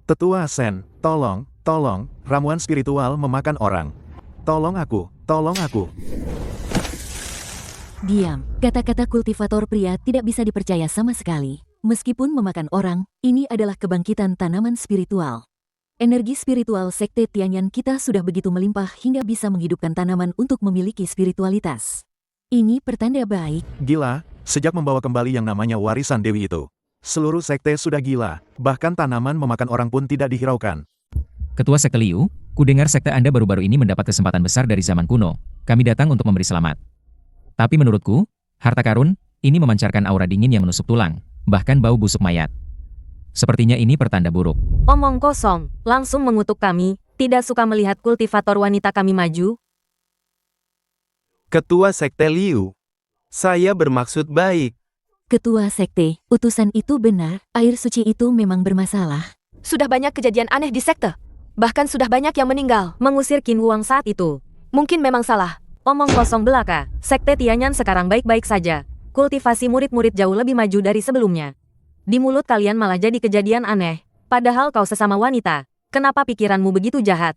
Tetua Sen, tolong, ramuan spiritual memakan orang. Tolong aku, tolong aku. Diam, kata-kata kultivator pria tidak bisa dipercaya sama sekali. Meskipun memakan orang, ini adalah kebangkitan tanaman spiritual. Energi spiritual sekte Tianyan kita sudah begitu melimpah hingga bisa menghidupkan tanaman untuk memiliki spiritualitas. Ini pertanda baik. Gila, sejak membawa kembali yang namanya warisan Dewi itu. Seluruh sekte sudah gila, bahkan tanaman memakan orang pun tidak dihiraukan. Ketua Sekte Liu, kudengar sekte Anda baru-baru ini mendapat kesempatan besar dari zaman kuno. Kami datang untuk memberi selamat. Tapi menurutku, harta karun, ini memancarkan aura dingin yang menusuk tulang, bahkan bau busuk mayat. Sepertinya ini pertanda buruk. Omong kosong, langsung mengutuk kami, tidak suka melihat kultivator wanita kami maju. Ketua Sekte Liu, saya bermaksud baik. Ketua sekte, utusan itu benar, air suci itu memang bermasalah. Sudah banyak kejadian aneh di sekte. Bahkan sudah banyak yang meninggal. Mengusir Qin Huang saat itu. Mungkin memang salah. Omong kosong belaka, sekte Tianyan sekarang baik-baik saja. Kultivasi murid-murid jauh lebih maju dari sebelumnya. Di mulut kalian malah jadi kejadian aneh. Padahal kau sesama wanita. Kenapa pikiranmu begitu jahat?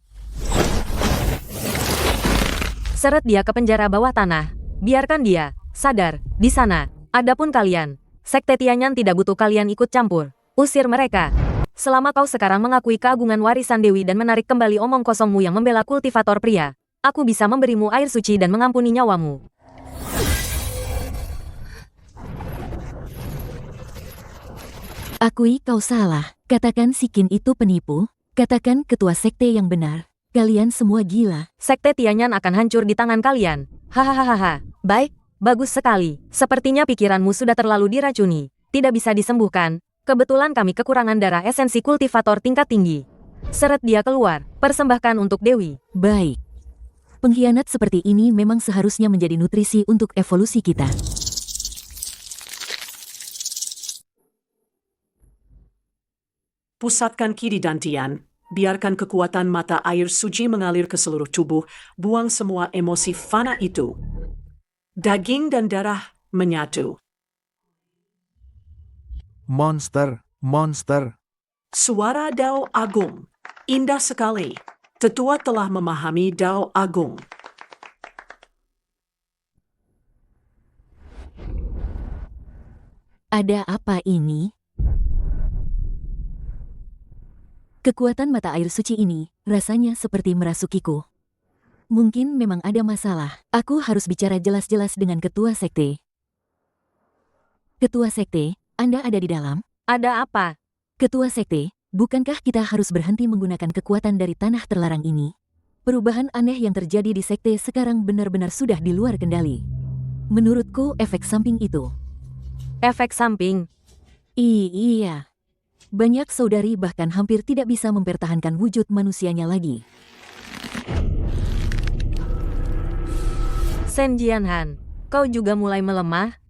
Seret dia ke penjara bawah tanah. Biarkan dia, sadar, di sana. Adapun kalian, sekte Tianyan tidak butuh kalian ikut campur. Usir mereka. Selama kau sekarang mengakui keagungan warisan Dewi dan menarik kembali omong kosongmu yang membela kultivator pria, aku bisa memberimu air suci dan mengampuni nyawamu. Akui kau salah, katakan si Qin itu penipu, katakan ketua sekte yang benar. Kalian semua gila. Sekte Tianyan akan hancur di tangan kalian. Hahaha. Baik. Bagus sekali. Sepertinya pikiranmu sudah terlalu diracuni. Tidak bisa disembuhkan. Kebetulan kami kekurangan darah esensi kultivator tingkat tinggi. Seret dia keluar. Persembahkan untuk Dewi. Baik. Pengkhianat seperti ini memang seharusnya menjadi nutrisi untuk evolusi kita. Pusatkan Qi di dantian. Biarkan kekuatan mata air suci mengalir ke seluruh tubuh. Buang semua emosi fana itu. Daging dan darah menyatu. Monster. Suara Dao Agung. Indah sekali. Tetua telah memahami Dao Agung. Ada apa ini? Kekuatan mata air suci ini rasanya seperti merasukiku. Mungkin memang ada masalah. Aku harus bicara jelas-jelas dengan ketua sekte. Ketua sekte, Anda ada di dalam? Ada apa? Ketua sekte, bukankah kita harus berhenti menggunakan kekuatan dari tanah terlarang ini? Perubahan aneh yang terjadi di sekte sekarang benar-benar sudah di luar kendali. Menurutku efek samping itu. Efek samping. Iya. Banyak saudari bahkan hampir tidak bisa mempertahankan wujud manusianya lagi. Shen Jianhan, kau juga mulai melemah?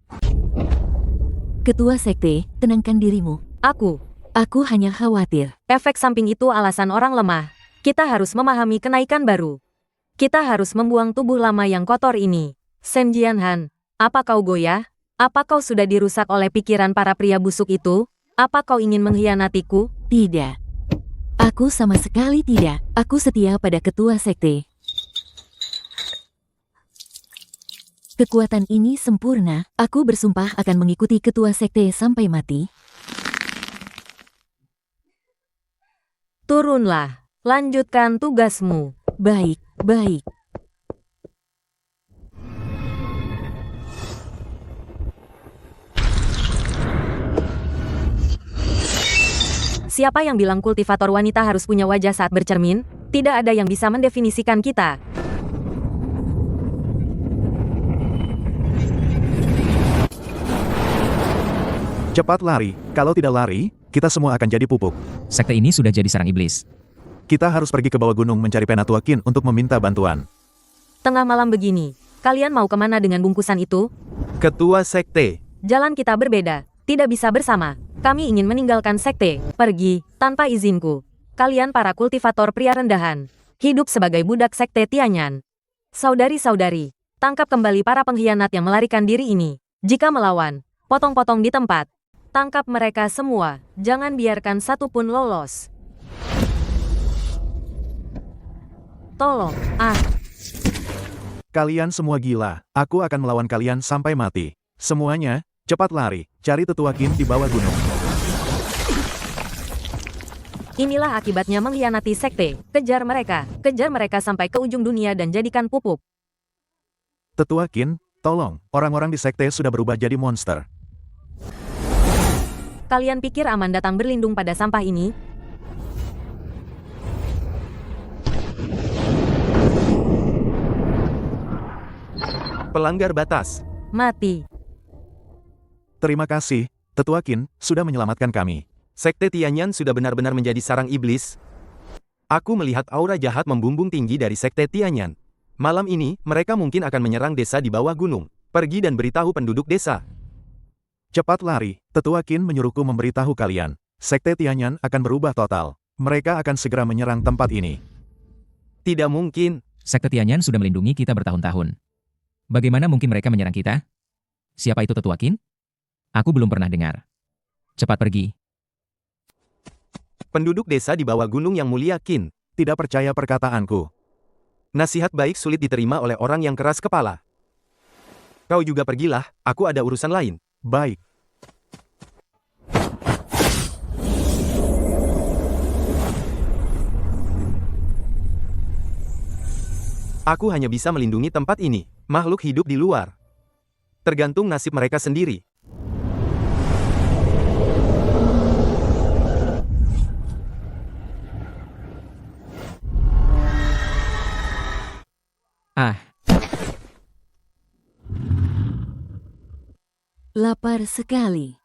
Ketua sekte, tenangkan dirimu. Aku hanya khawatir. Efek samping itu alasan orang lemah. Kita harus memahami kenaikan baru. Kita harus membuang tubuh lama yang kotor ini. Shen Jianhan, apa kau goyah? Apa kau sudah dirusak oleh pikiran para pria busuk itu? Apa kau ingin mengkhianatiku? Tidak. Aku sama sekali tidak. Aku setia pada ketua sekte. Kekuatan ini sempurna. Aku bersumpah akan mengikuti ketua sekte sampai mati. Turunlah. Lanjutkan tugasmu. Baik, baik. Siapa yang bilang kultivator wanita harus punya wajah saat bercermin? Tidak ada yang bisa mendefinisikan kita. Cepat lari, kalau tidak lari, kita semua akan jadi pupuk. Sekte ini sudah jadi sarang iblis. Kita harus pergi ke bawah gunung mencari Penatua Qin untuk meminta bantuan. Tengah malam begini, kalian mau kemana dengan bungkusan itu? Ketua sekte. Jalan kita berbeda, tidak bisa bersama. Kami ingin meninggalkan sekte, pergi, tanpa izinku. Kalian para kultivator pria rendahan, hidup sebagai budak sekte Tianyan. Saudari-saudari, tangkap kembali para pengkhianat yang melarikan diri ini. Jika melawan, potong-potong di tempat. Tangkap mereka semua, jangan biarkan satu pun lolos. Tolong, Kalian semua gila, aku akan melawan kalian sampai mati. Semuanya, cepat lari, cari tetua Qin di bawah gunung. Inilah akibatnya mengkhianati sekte. Kejar mereka sampai ke ujung dunia dan jadikan pupuk. Tetua Qin, tolong, orang-orang di sekte sudah berubah jadi monster. Kalian pikir aman datang berlindung pada sampah ini? Pelanggar batas. Mati. Terima kasih, Tetua Qin, sudah menyelamatkan kami. Sekte Tianyan sudah benar-benar menjadi sarang iblis. Aku melihat aura jahat membumbung tinggi dari Sekte Tianyan. Malam ini, mereka mungkin akan menyerang desa di bawah gunung. Pergi dan beritahu penduduk desa. Cepat lari, Tetua Qin menyuruhku memberitahu kalian. Sekte Tianyan akan berubah total. Mereka akan segera menyerang tempat ini. Tidak mungkin. Sekte Tianyan sudah melindungi kita bertahun-tahun. Bagaimana mungkin mereka menyerang kita? Siapa itu Tetua Qin? Aku belum pernah dengar. Cepat pergi. Penduduk desa di bawah gunung yang mulia Qin. Tidak percaya perkataanku. Nasihat baik sulit diterima oleh orang yang keras kepala. Kau juga pergilah, aku ada urusan lain. Baik. Aku hanya bisa melindungi tempat ini. Makhluk hidup di luar. Tergantung nasib mereka sendiri. Lapar sekali.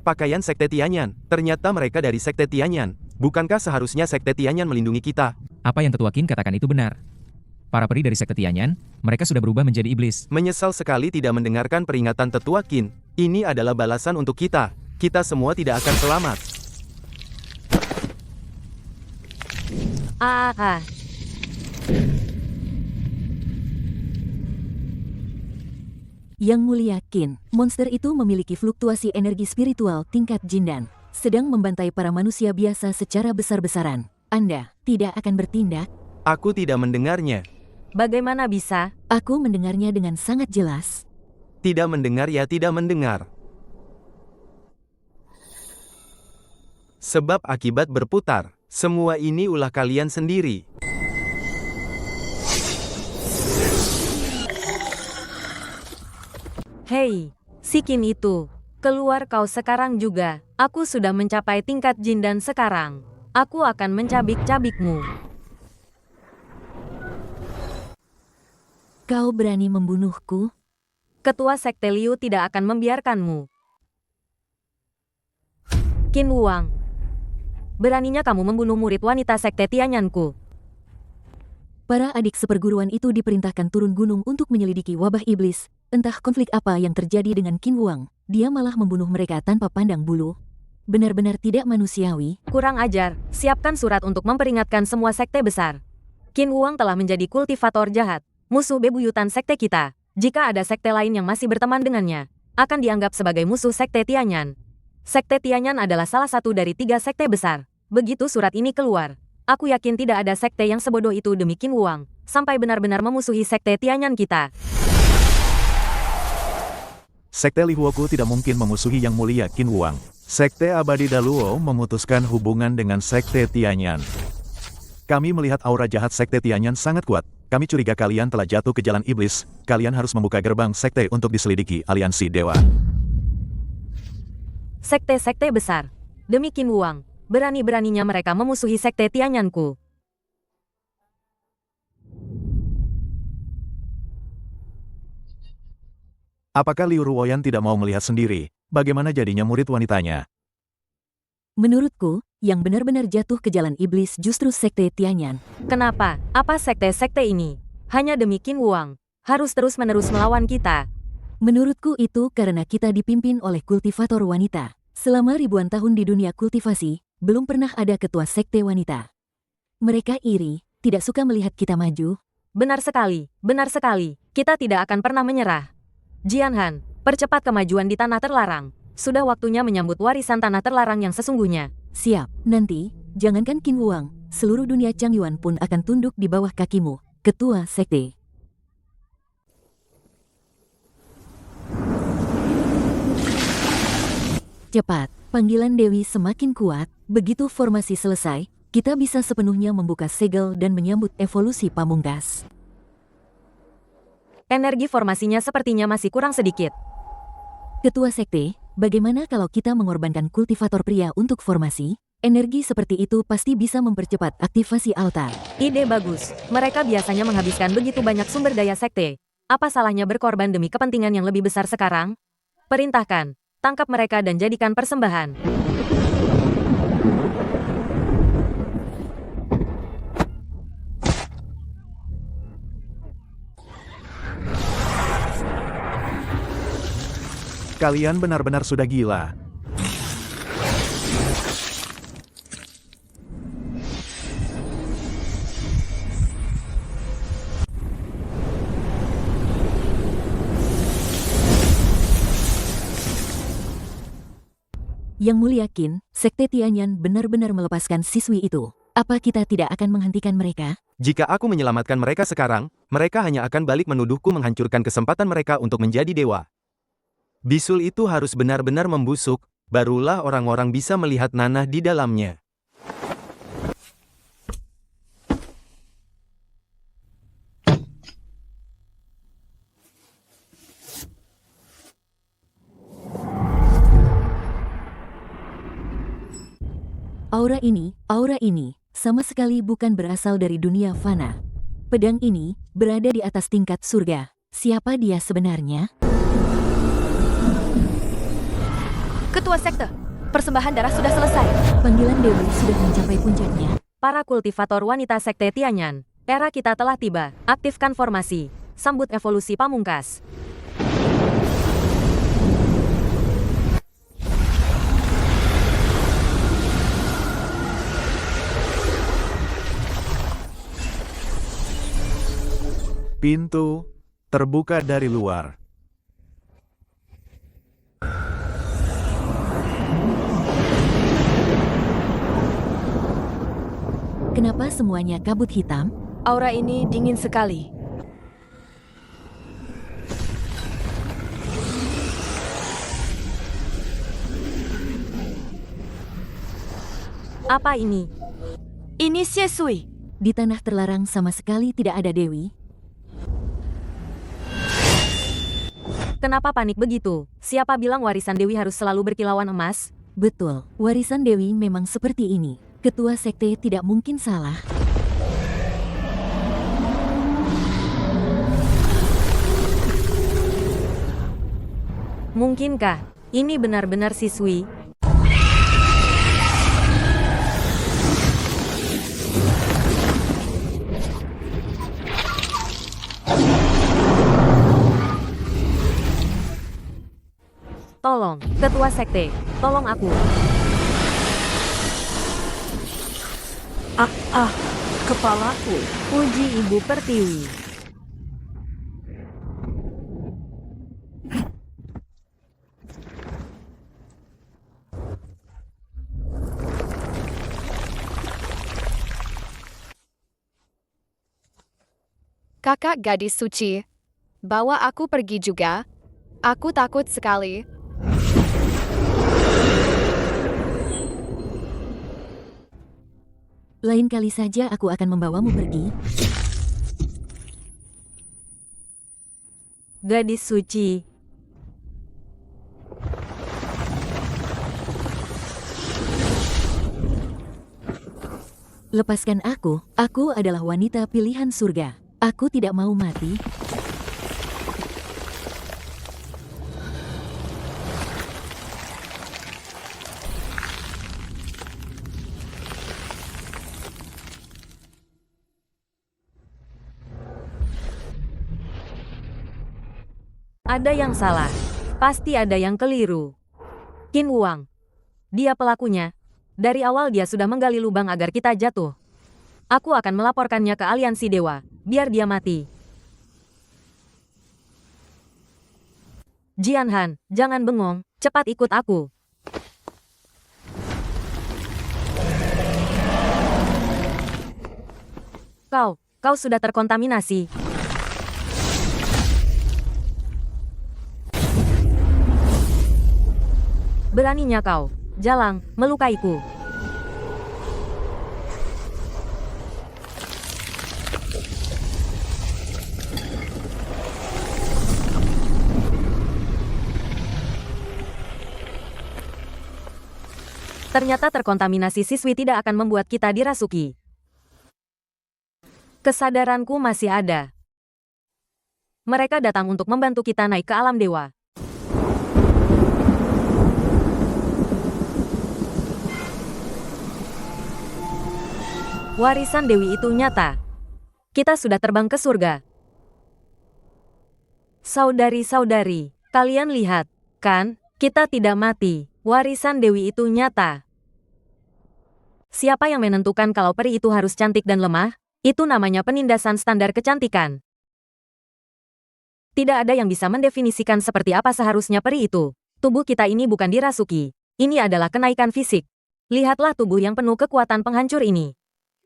Pakaian Sekte Tianyan. Ternyata mereka dari Sekte Tianyan. Bukankah seharusnya Sekte Tianyan melindungi kita? Apa yang Tetua Qin katakan itu benar. Para peri dari Sekte Tianyan, mereka sudah berubah menjadi iblis. Menyesal sekali tidak mendengarkan peringatan Tetua Qin. Ini adalah balasan untuk kita. Kita semua tidak akan selamat. Yang Mulia Qin, monster itu memiliki fluktuasi energi spiritual tingkat jindan, sedang membantai para manusia biasa secara besar-besaran. Anda tidak akan bertindak? Aku tidak mendengarnya. Bagaimana bisa? Aku mendengarnya dengan sangat jelas. Tidak mendengar ya tidak mendengar. Sebab akibat berputar. Semua ini ulah kalian sendiri. Hei, si Qin itu. Keluar kau sekarang juga. Aku sudah mencapai tingkat jin dan sekarang aku akan mencabik-cabikmu. Kau berani membunuhku? Ketua Sekte Liu tidak akan membiarkanmu. Qin Wuang. Beraninya kamu membunuh murid wanita Sekte Tianyanku. Para adik seperguruan itu diperintahkan turun gunung untuk menyelidiki wabah iblis. Entah konflik apa yang terjadi dengan Qin Wuang. Dia malah membunuh mereka tanpa pandang bulu. Benar-benar tidak manusiawi. Kurang ajar, siapkan surat untuk memperingatkan semua sekte besar. Qin Wuang telah menjadi kultivator jahat, musuh bebuyutan sekte kita. Jika ada sekte lain yang masih berteman dengannya, akan dianggap sebagai musuh sekte Tianyan. Sekte Tianyan adalah salah satu dari 3 sekte besar. Begitu surat ini keluar, aku yakin tidak ada sekte yang sebodoh itu demi Qin Wuang, sampai benar-benar memusuhi sekte Tianyan kita. Sekte Lihuoku tidak mungkin memusuhi Yang Mulia Qin Wuang. Sekte Abadi Daluo memutuskan hubungan dengan Sekte Tianyan. Kami melihat aura jahat Sekte Tianyan sangat kuat. Kami curiga kalian telah jatuh ke jalan iblis. Kalian harus membuka gerbang sekte untuk diselidiki aliansi dewa. Sekte-sekte besar. Demi Qin Wuang, berani-beraninya mereka memusuhi sekte Tianyanku. Apakah Liu Ruoyan tidak mau melihat sendiri? Bagaimana jadinya murid wanitanya? Menurutku, yang benar-benar jatuh ke jalan iblis justru sekte Tianyan. Kenapa? Apa sekte-sekte ini? Hanya demi Qin Wuang, harus terus-menerus melawan kita. Menurutku itu karena kita dipimpin oleh kultivator wanita. Selama ribuan tahun di dunia kultivasi, belum pernah ada ketua sekte wanita. Mereka iri, tidak suka melihat kita maju. Benar sekali, kita tidak akan pernah menyerah. Jianhan, percepat kemajuan di tanah terlarang. Sudah waktunya menyambut warisan tanah terlarang yang sesungguhnya. Siap, nanti, jangankan Qin Wuang, seluruh dunia Changyuan pun akan tunduk di bawah kakimu, ketua sekte. Cepat, panggilan Dewi semakin kuat, begitu formasi selesai, kita bisa sepenuhnya membuka segel dan menyambut evolusi pamungkas. Energi formasinya sepertinya masih kurang sedikit. Ketua sekte, bagaimana kalau kita mengorbankan kultivator pria untuk formasi? Energi seperti itu pasti bisa mempercepat aktivasi altar. Ide bagus. Mereka biasanya menghabiskan begitu banyak sumber daya sekte. Apa salahnya berkorban demi kepentingan yang lebih besar sekarang? Perintahkan, tangkap mereka dan jadikan persembahan. Kalian benar-benar sudah gila. Yang Mulia Qin, sekte Tianyan benar-benar melepaskan siswi itu. Apa kita tidak akan menghentikan mereka? Jika aku menyelamatkan mereka sekarang, mereka hanya akan balik menuduhku menghancurkan kesempatan mereka untuk menjadi dewa. Bisul itu harus benar-benar membusuk, barulah orang-orang bisa melihat nanah di dalamnya. Aura ini, sama sekali bukan berasal dari dunia fana. Pedang ini, berada di atas tingkat surga. Siapa dia sebenarnya? Ketua sekte, persembahan darah sudah selesai. Panggilan Dewi sudah mencapai puncaknya. Para kultivator wanita sekte Tianyan, era kita telah tiba. Aktifkan formasi, sambut evolusi pamungkas. Pintu terbuka dari luar. Kenapa semuanya kabut hitam? Aura ini dingin sekali. Apa ini? Ini Xie. Di tanah terlarang sama sekali tidak ada dewi. Kenapa panik begitu? Siapa bilang warisan dewi harus selalu berkilauan emas? Betul, warisan dewi memang seperti ini. Ketua sekte tidak mungkin salah. Mungkinkah ini benar-benar siswi? Tolong, ketua sekte, tolong aku. Kepalaku. Puji Ibu Pertiwi. Kakak gadis suci, bawa aku pergi juga. Aku takut sekali. Lain kali saja aku akan membawamu pergi. Gadis suci. Lepaskan aku adalah wanita pilihan surga. Aku tidak mau mati. Ada yang salah. Pasti ada yang keliru. Qin Wuang. Dia pelakunya. Dari awal dia sudah menggali lubang agar kita jatuh. Aku akan melaporkannya ke aliansi dewa, biar dia mati. Jian Han, jangan bengong, cepat ikut aku. Kau sudah terkontaminasi. Beraninya kau, Jalang, melukaiku. Ternyata terkontaminasi siswi tidak akan membuat kita dirasuki. Kesadaranku masih ada. Mereka datang untuk membantu kita naik ke alam dewa. Warisan dewi itu nyata. Kita sudah terbang ke surga. Saudari-saudari, kalian lihat, kan? Kita tidak mati. Warisan dewi itu nyata. Siapa yang menentukan kalau peri itu harus cantik dan lemah? Itu namanya penindasan standar kecantikan. Tidak ada yang bisa mendefinisikan seperti apa seharusnya peri itu. Tubuh kita ini bukan dirasuki. Ini adalah kenaikan fisik. Lihatlah tubuh yang penuh kekuatan penghancur ini.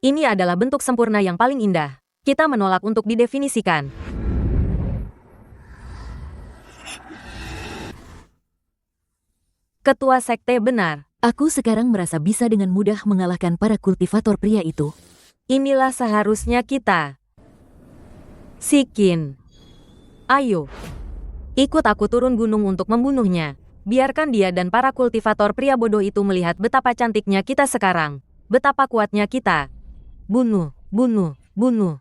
Ini adalah bentuk sempurna yang paling indah. Kita menolak untuk didefinisikan. Ketua sekte benar. Aku sekarang merasa bisa dengan mudah mengalahkan para kultivator pria itu. Inilah seharusnya kita. Sikin. Ayo. Ikut aku turun gunung untuk membunuhnya. Biarkan dia dan para kultivator pria bodoh itu melihat betapa cantiknya kita sekarang. Betapa kuatnya kita. Bunuh, bunuh, bunuh.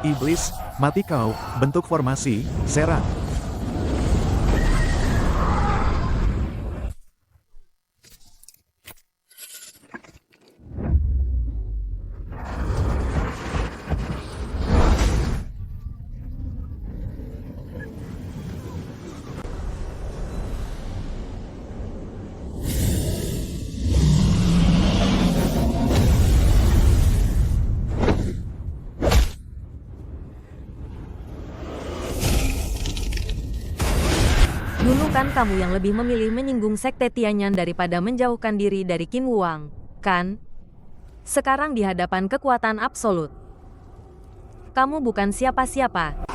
Iblis, mati kau, bentuk formasi, serang. Dulu kan kamu yang lebih memilih menyinggung sekte Tianyan daripada menjauhkan diri dari Qin Wuang, kan? Sekarang di hadapan kekuatan absolut. Kamu bukan siapa-siapa.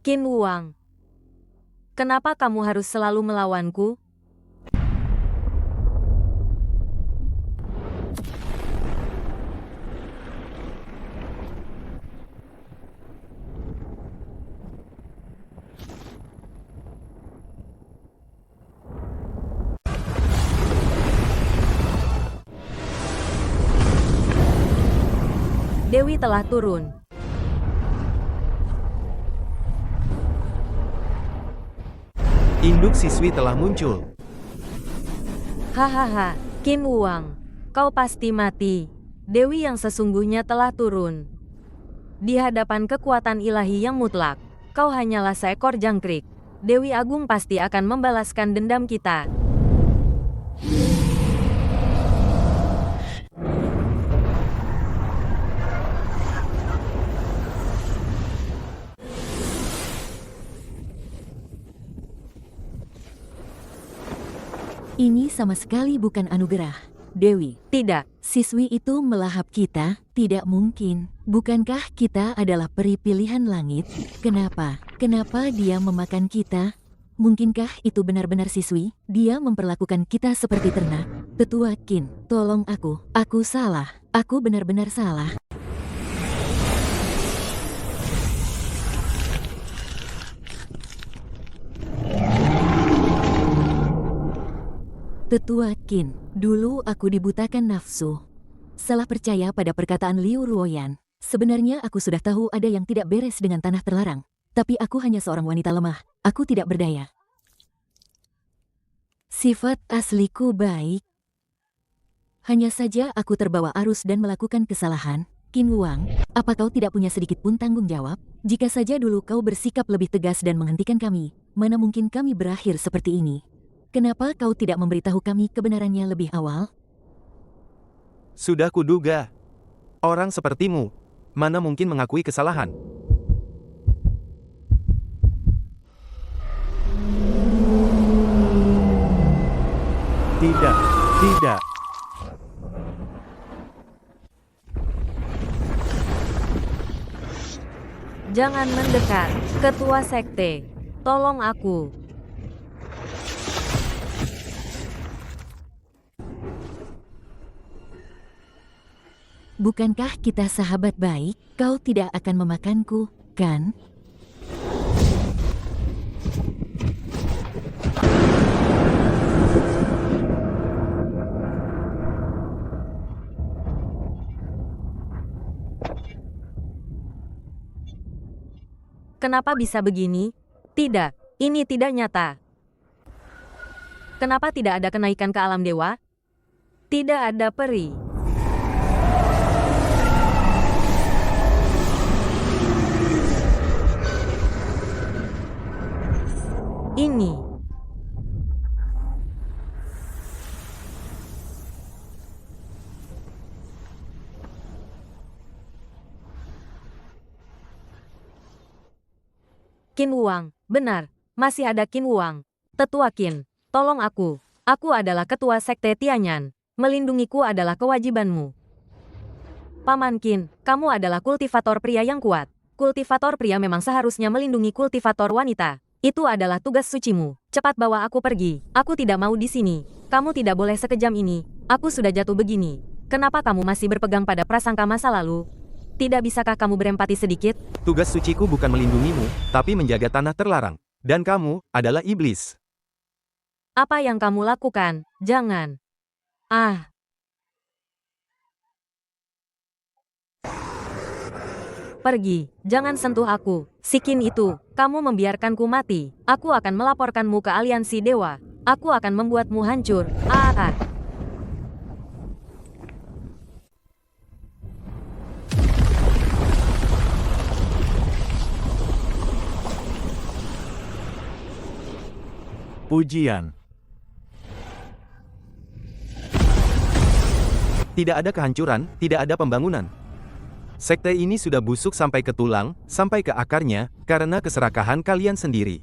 Qin Wuang. Kenapa kamu harus selalu melawanku? Dewi telah turun. Induk siswi telah muncul. Hahaha, Qin Wuang. Kau pasti mati. Dewi yang sesungguhnya telah turun. Di hadapan kekuatan ilahi yang mutlak, kau hanyalah seekor jangkrik. Dewi Agung pasti akan membalaskan dendam kita. Ini sama sekali bukan anugerah. Dewi, Tidak, siswi itu melahap kita? Tidak mungkin. Bukankah kita adalah peri pilihan langit? Kenapa? Kenapa dia memakan kita? Mungkinkah itu benar-benar siswi? Dia memperlakukan kita seperti ternak. Tetua Qin, tolong aku. Aku salah. Aku benar-benar salah. Tetua Qin, dulu aku dibutakan nafsu. Salah percaya pada perkataan Liu Ruoyan. Sebenarnya aku sudah tahu ada yang tidak beres dengan tanah terlarang. Tapi aku hanya seorang wanita lemah. Aku tidak berdaya. Sifat asliku baik. Hanya saja aku terbawa arus dan melakukan kesalahan. Qin Wuang, apa kau tidak punya sedikit pun tanggung jawab? Jika saja dulu kau bersikap lebih tegas dan menghentikan kami, mana mungkin kami berakhir seperti ini? Kenapa kau tidak memberitahu kami kebenarannya lebih awal? Sudah kuduga. Orang sepertimu, mana mungkin mengakui kesalahan? Tidak, tidak. jangan mendekat. Ketua Sekte, tolong aku. Bukankah kita sahabat baik? Kau tidak akan memakanku, kan? Kenapa bisa begini? Tidak, ini tidak nyata. Kenapa tidak ada kenaikan ke alam dewa? Tidak ada peri. Ini. Qin Wuang, benar, masih ada Qin Wuang. Tetua Qin, tolong aku. Aku adalah ketua Sekte Tianyan. Melindungiku adalah kewajibanmu. Paman Qin, kamu adalah kultivator pria yang kuat. Kultivator pria memang seharusnya melindungi kultivator wanita. Itu adalah tugas sucimu. Cepat bawa aku pergi. Aku tidak mau di sini. Kamu tidak boleh sekejam ini. Aku sudah jatuh begini. Kenapa kamu masih berpegang pada prasangka masa lalu? Tidak bisakah kamu berempati sedikit? Tugas suciku bukan melindungimu, tapi menjaga tanah terlarang. Dan kamu adalah iblis. Apa yang kamu lakukan? Jangan. Ah. Pergi, jangan sentuh aku. Sikin itu, kamu membiarkanku mati. Aku akan melaporkanmu ke aliansi dewa. Aku akan membuatmu hancur. Ah. Pujian. Tidak ada kehancuran, tidak ada pembangunan. Sekte ini sudah busuk sampai ke tulang, sampai ke akarnya, karena keserakahan kalian sendiri.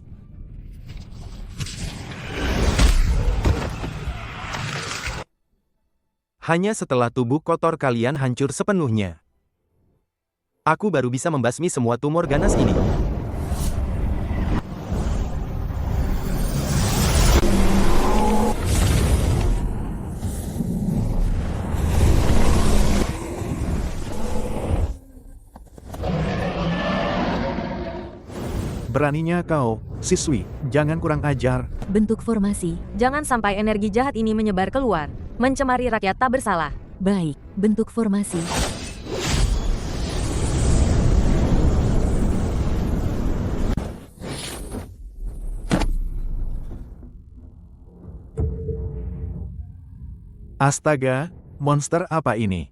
Hanya setelah tubuh kotor kalian hancur sepenuhnya, aku baru bisa membasmi semua tumor ganas ini. Beraninya kau, siswi, jangan kurang ajar. Bentuk formasi. Jangan sampai energi jahat ini menyebar keluar, mencemari rakyat tak bersalah. Baik, bentuk formasi. Astaga, monster apa ini?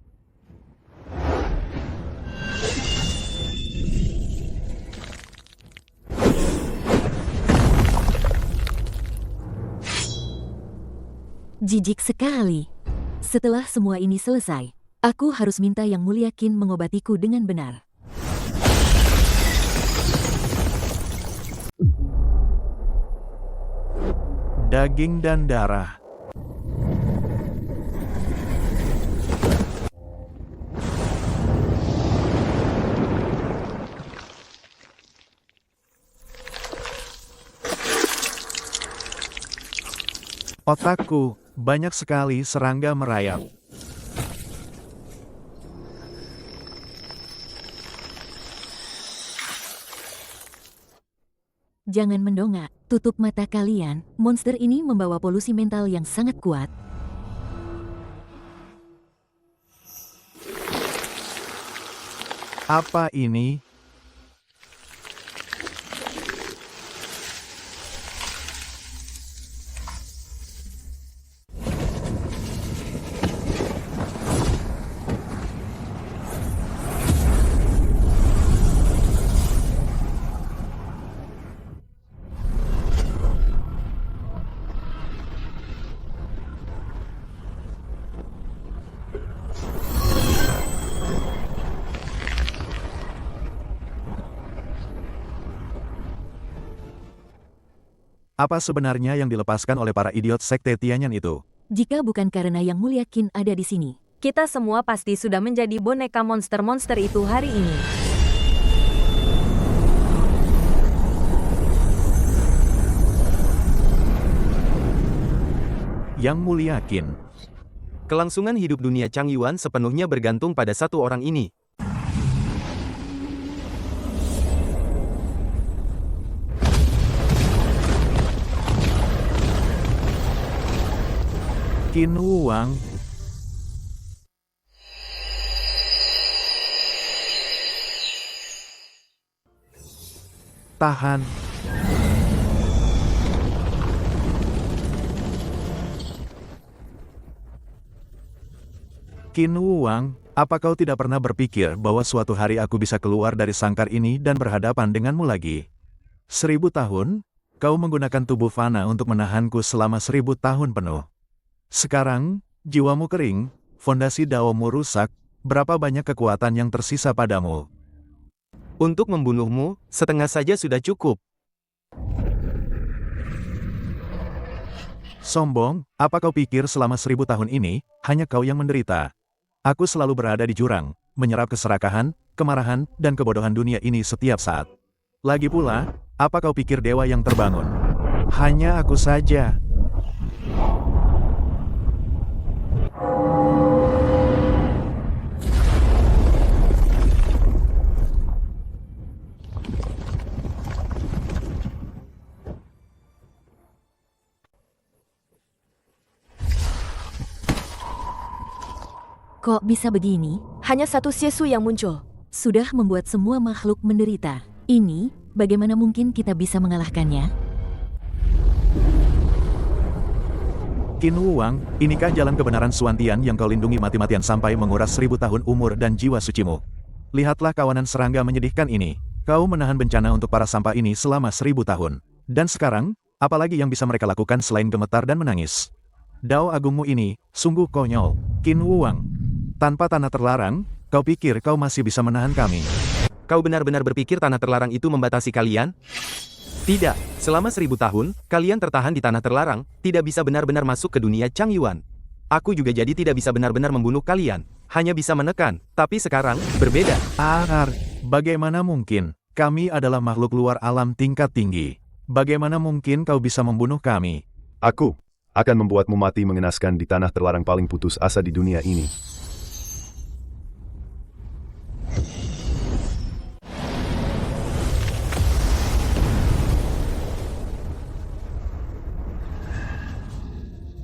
Jijik sekali. Setelah semua ini selesai, aku harus minta Yang Mulia Qin mengobatiku dengan benar. Daging dan darah. Otakku, banyak sekali serangga merayap. Jangan mendongak, tutup mata kalian. Monster ini membawa polusi mental yang sangat kuat. Apa ini? Apa sebenarnya yang dilepaskan oleh para idiot sekte Tianyan itu? Jika bukan karena Yang Mulia Qin ada di sini, Kita semua pasti sudah menjadi boneka monster-monster itu hari ini. Yang Mulia Qin. Kelangsungan hidup dunia Chang Yuan sepenuhnya bergantung pada satu orang ini. Qin Wuwang. Tahan. Qin Wuwang, apa kau tidak pernah berpikir bahwa suatu hari aku bisa keluar dari sangkar ini dan berhadapan denganmu lagi? 1000 tahun? Kau menggunakan tubuh fana untuk menahanku selama 1000 tahun penuh. Sekarang, jiwamu kering, fondasi daomu rusak, berapa banyak kekuatan yang tersisa padamu? Untuk membunuhmu, setengah saja sudah cukup. Sombong, apa kau pikir selama 1000 tahun ini, hanya kau yang menderita? Aku selalu berada di jurang, menyerap keserakahan, kemarahan, dan kebodohan dunia ini setiap saat. Lagi pula, apa kau pikir dewa yang terbangun? Hanya aku saja. Kok bisa begini? Hanya satu Siesu yang muncul. Sudah membuat semua makhluk menderita. Ini, bagaimana mungkin kita bisa mengalahkannya? Qin Wuwang, inikah jalan kebenaran Suantian yang kau lindungi mati-matian sampai menguras 1000 tahun umur dan jiwa sucimu? Lihatlah kawanan serangga menyedihkan ini. Kau menahan bencana untuk para sampah ini selama 1000 tahun. Dan sekarang, apalagi yang bisa mereka lakukan selain gemetar dan menangis? Dao agungmu ini, sungguh konyol. Qin Wuwang, tanpa tanah terlarang, kau pikir kau masih bisa menahan kami? Kau benar-benar berpikir tanah terlarang itu membatasi kalian? Tidak, selama 1000 tahun, kalian tertahan di tanah terlarang, tidak bisa benar-benar masuk ke dunia Chang Yuan. Aku juga jadi tidak bisa benar-benar membunuh kalian, hanya bisa menekan, tapi sekarang, berbeda. Bagaimana mungkin? Kami adalah makhluk luar alam tingkat tinggi. Bagaimana mungkin kau bisa membunuh kami? Aku akan membuatmu mati mengenaskan di tanah terlarang paling putus asa di dunia ini.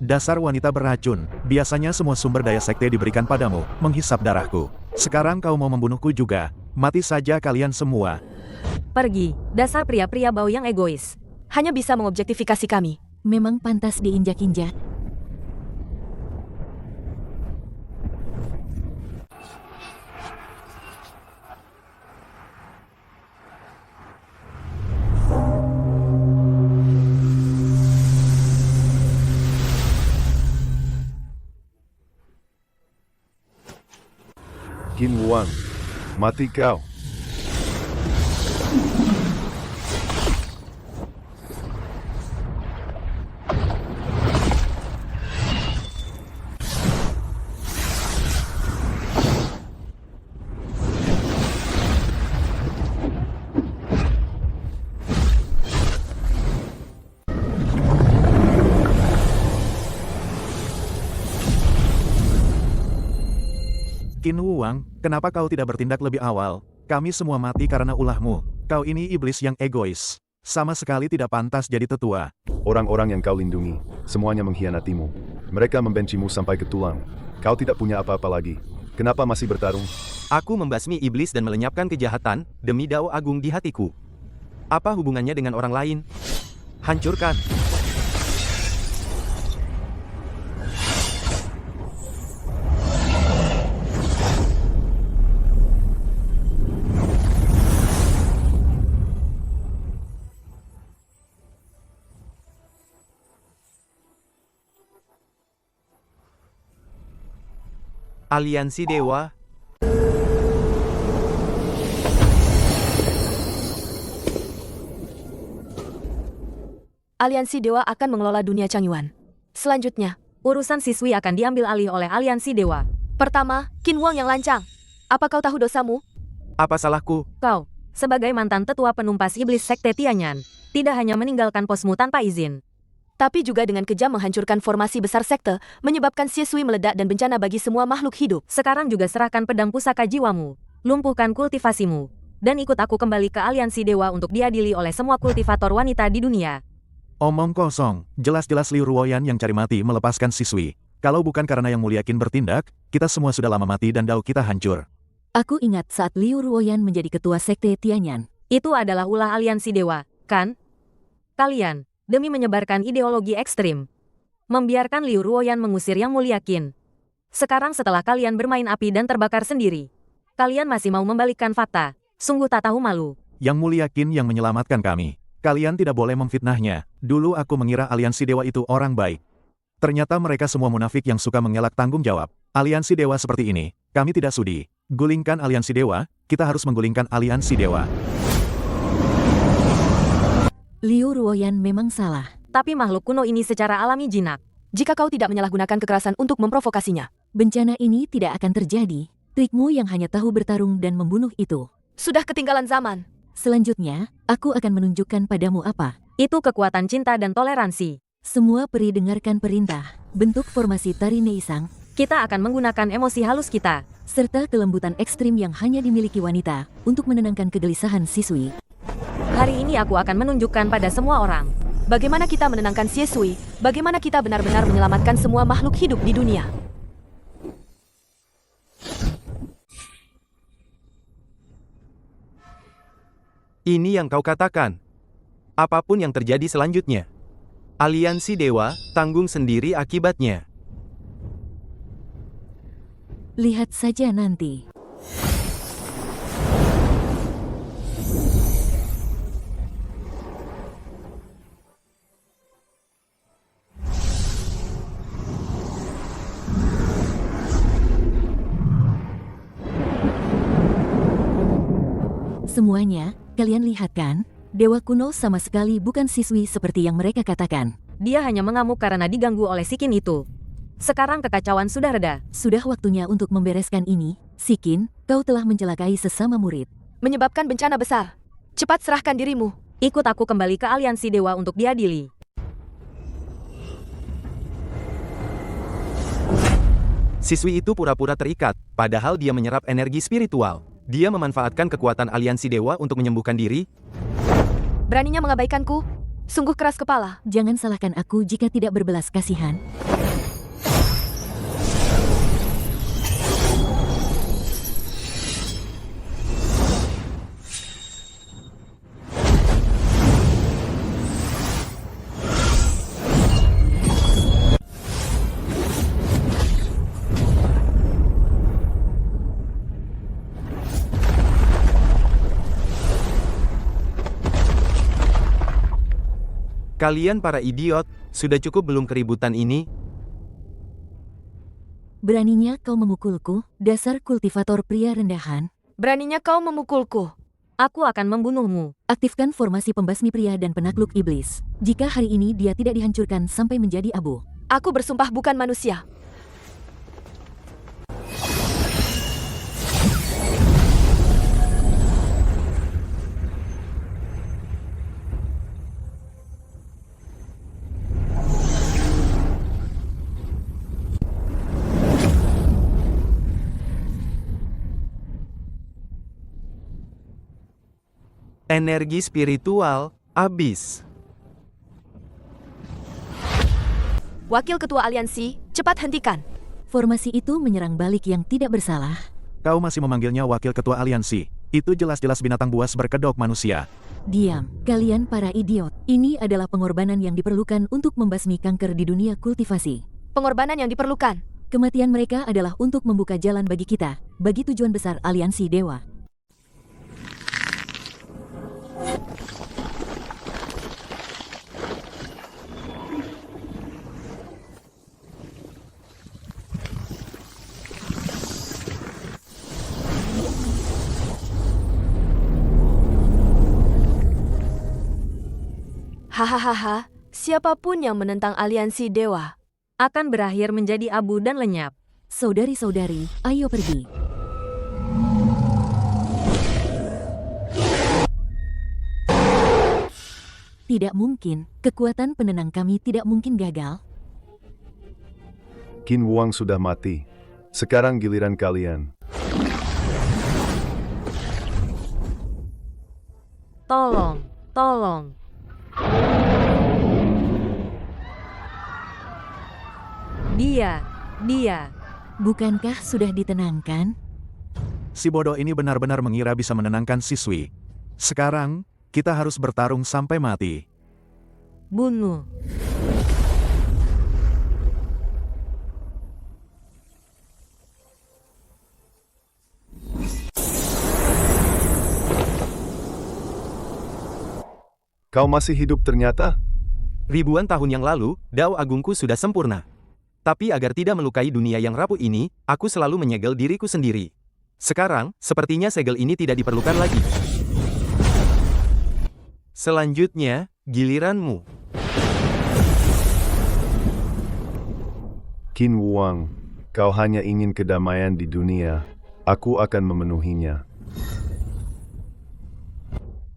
Dasar wanita beracun, biasanya semua sumber daya sekte diberikan padamu, menghisap darahku. Sekarang kau mau membunuhku juga, mati saja kalian semua. Pergi, dasar pria-pria bau yang egois. Hanya bisa mengobjektifikasi kami. Memang pantas diinjak-injak. Qin Wuang, mati kau. Qin Wuang, kenapa kau tidak bertindak lebih awal? Kami semua mati karena ulahmu. Kau ini iblis yang egois. Sama sekali tidak pantas jadi tetua. Orang-orang yang kau lindungi, semuanya mengkhianatimu. Mereka membencimu sampai ke tulang. Kau tidak punya apa-apa lagi. Kenapa masih bertarung? Aku membasmi iblis dan melenyapkan kejahatan, demi dao agung di hatiku. Apa hubungannya dengan orang lain? Hancurkan! Aliansi Dewa. Aliansi Dewa akan mengelola dunia Changyuan. Selanjutnya, Urusan siswi akan diambil alih oleh Aliansi Dewa. pertama, Qin Wuang yang lancang. Apa kau tahu dosamu? Apa salahku? Kau, sebagai mantan tetua penumpas iblis Sekte Tianyan, tidak hanya meninggalkan posmu tanpa izin, Tapi juga dengan kejam menghancurkan formasi besar sekte, menyebabkan Sisui meledak dan bencana bagi semua makhluk hidup. sekarang juga serahkan pedang pusaka jiwamu, lumpuhkan kultivasimu, dan ikut aku kembali ke Aliansi Dewa untuk diadili oleh semua kultivator wanita di dunia. Omong kosong, jelas-jelas Liu Ruoyan yang cari mati melepaskan siswi. Kalau bukan karena Yang Mulia Qin bertindak, kita semua sudah lama mati dan dao kita hancur. Aku ingat saat Liu Ruoyan menjadi ketua Sekte Tianyan. Itu adalah ulah Aliansi Dewa, kan? Kalian, demi menyebarkan ideologi ekstrim, membiarkan Liu Ruoyan mengusir Yang Mulia Qin. Sekarang setelah kalian bermain api dan terbakar sendiri, kalian masih mau membalikkan fakta. Sungguh tak tahu malu. Yang Mulia Qin yang menyelamatkan kami. Kalian tidak boleh memfitnahnya. Dulu aku mengira Aliansi Dewa itu orang baik. Ternyata mereka semua munafik yang suka mengelak tanggung jawab. Aliansi Dewa seperti ini, kami tidak sudi. Gulingkan Aliansi Dewa, kita harus menggulingkan Aliansi Dewa. Liu Ruoyan memang salah. Tapi makhluk kuno ini secara alami jinak. Jika kau tidak menyalahgunakan kekerasan untuk memprovokasinya. Bencana ini tidak akan terjadi. Trikmu yang hanya tahu bertarung dan membunuh itu. Sudah ketinggalan zaman. Selanjutnya, aku akan menunjukkan padamu apa. Itu kekuatan cinta dan toleransi. Semua peri dengarkan perintah. Bentuk formasi tari Neisang, Kita akan menggunakan emosi halus kita. serta kelembutan ekstrim yang hanya dimiliki wanita, untuk menenangkan kegelisahan siswi. Hari ini aku akan menunjukkan pada semua orang. Bagaimana kita menenangkan Sisui? Bagaimana kita benar-benar menyelamatkan semua makhluk hidup di dunia? Ini yang kau katakan. Apapun yang terjadi selanjutnya, Aliansi Dewa tanggung sendiri akibatnya. Lihat saja nanti. Semuanya, kalian lihat kan? Dewa kuno sama sekali bukan siswi seperti yang mereka katakan. Dia hanya mengamuk karena diganggu oleh Sikin itu. Sekarang kekacauan sudah reda. Sudah waktunya untuk membereskan ini. Sikin, kau telah mencelakai sesama murid. Menyebabkan bencana besar. Cepat serahkan dirimu. Ikut aku kembali ke Aliansi Dewa untuk diadili. Siswi itu pura-pura terikat, padahal dia menyerap energi spiritual. Dia memanfaatkan kekuatan Aliansi Dewa untuk menyembuhkan diri. Beraninya mengabaikanku? Sungguh keras kepala. Jangan salahkan aku jika tidak berbelas kasihan. Kalian para idiot, sudah cukup belum keributan ini? Beraninya kau memukulku, dasar kultivator pria rendahan. Beraninya kau memukulku. Aku akan membunuhmu. Aktifkan formasi pembasmi pria dan penakluk iblis. Jika hari ini dia tidak dihancurkan sampai menjadi abu. Aku bersumpah bukan manusia. Energi spiritual, abis. Wakil Ketua Aliansi, cepat hentikan. Formasi itu menyerang balik yang tidak bersalah. Kau masih memanggilnya wakil ketua aliansi. Itu jelas-jelas binatang buas berkedok manusia. Diam, kalian para idiot. Ini adalah pengorbanan yang diperlukan untuk membasmi kanker di dunia kultivasi. Pengorbanan yang diperlukan. Kematian mereka adalah untuk membuka jalan bagi kita, bagi tujuan besar aliansi dewa. Hahaha, siapapun yang menentang aliansi dewa Akan berakhir menjadi abu dan lenyap. Saudari-saudari, ayo pergi. Tidak mungkin, kekuatan penenang kami tidak mungkin gagal. Qin Wuang sudah mati. Sekarang giliran kalian. Tolong, tolong. Dia. Bukankah sudah ditenangkan? Si bodoh ini benar-benar mengira bisa menenangkan siswi. Sekarang, kita harus bertarung sampai mati. Bunuh. Kau masih hidup ternyata? Ribuan tahun yang lalu, Dao Agungku sudah sempurna. Tapi agar tidak melukai dunia yang rapuh ini, aku selalu menyegel diriku sendiri. Sekarang, sepertinya segel ini tidak diperlukan lagi. Selanjutnya, giliranmu. Qin Wuang, kau hanya ingin kedamaian di dunia. Aku akan memenuhinya.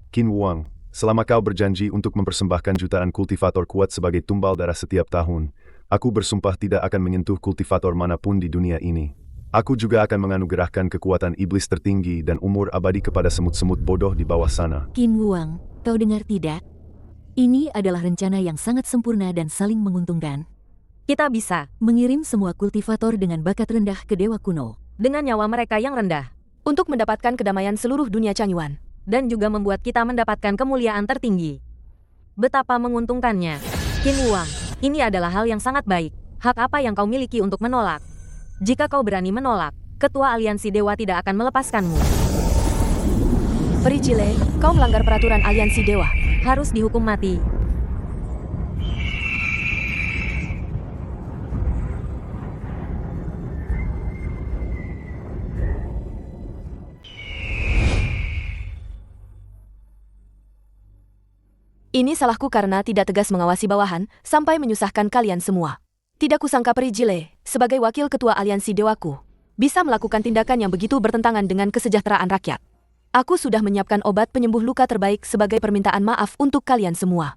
Qin Wuang, selama kau berjanji untuk mempersembahkan jutaan kultivator kuat sebagai tumbal darah setiap tahun, aku bersumpah tidak akan menyentuh kultivator manapun di dunia ini. Aku juga akan menganugerahkan kekuatan iblis tertinggi dan umur abadi kepada semut-semut bodoh di bawah sana. Qin Wuang, kau dengar tidak? Ini adalah rencana yang sangat sempurna dan saling menguntungkan. Kita bisa Mengirim semua kultivator dengan bakat rendah ke dewa kuno. dengan nyawa mereka yang rendah. untuk mendapatkan kedamaian seluruh dunia Changyuan. Dan juga membuat kita mendapatkan kemuliaan tertinggi. Betapa menguntungkannya. Qin Wuang, ini adalah hal yang sangat baik. Hak apa yang kau miliki untuk menolak? Jika kau berani menolak, Ketua Aliansi Dewa tidak akan melepaskanmu. Peri Jile, kau melanggar peraturan Aliansi Dewa. Harus dihukum mati. Ini salahku karena tidak tegas mengawasi bawahan sampai menyusahkan kalian semua. Tidak kusangka Peri Jile, sebagai wakil ketua aliansi dewaku, bisa melakukan tindakan yang begitu bertentangan dengan kesejahteraan rakyat. Aku sudah menyiapkan obat penyembuh luka terbaik sebagai permintaan maaf untuk kalian semua.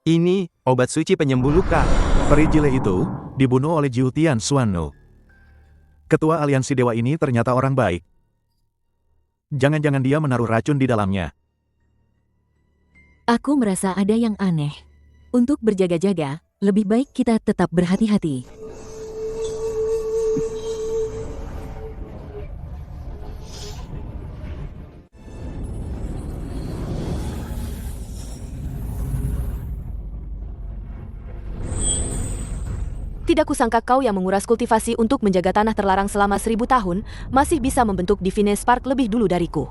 Ini, obat suci penyembuh luka. Peri Jile itu dibunuh oleh Jiu Tian Xuannu. Ketua aliansi dewa ini ternyata orang baik. Jangan-jangan dia menaruh racun di dalamnya. Aku merasa ada yang aneh. Untuk berjaga-jaga, lebih baik kita tetap berhati-hati. Tidak kusangka kau yang menguras kultivasi untuk menjaga tanah terlarang selama 1000 tahun, masih bisa membentuk Divine Spark lebih dulu dariku.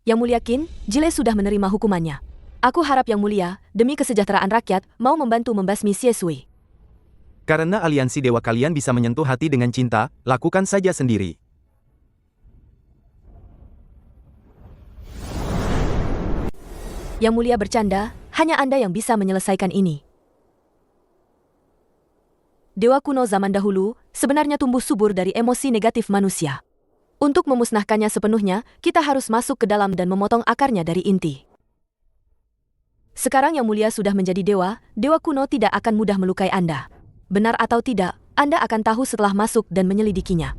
Yang Mulia Qin, Jile sudah menerima hukumannya. Aku harap Yang Mulia, demi kesejahteraan rakyat, mau membantu membasmi Xie Sui. Karena aliansi dewa kalian bisa menyentuh hati dengan cinta, lakukan saja sendiri. Yang Mulia bercanda, hanya Anda yang bisa menyelesaikan ini. Dewa kuno zaman dahulu sebenarnya tumbuh subur dari emosi negatif manusia. Untuk memusnahkannya sepenuhnya, kita harus masuk ke dalam dan memotong akarnya dari inti. Sekarang Yang Mulia sudah menjadi dewa, dewa kuno tidak akan mudah melukai Anda. Benar atau tidak, Anda akan tahu setelah masuk dan menyelidikinya.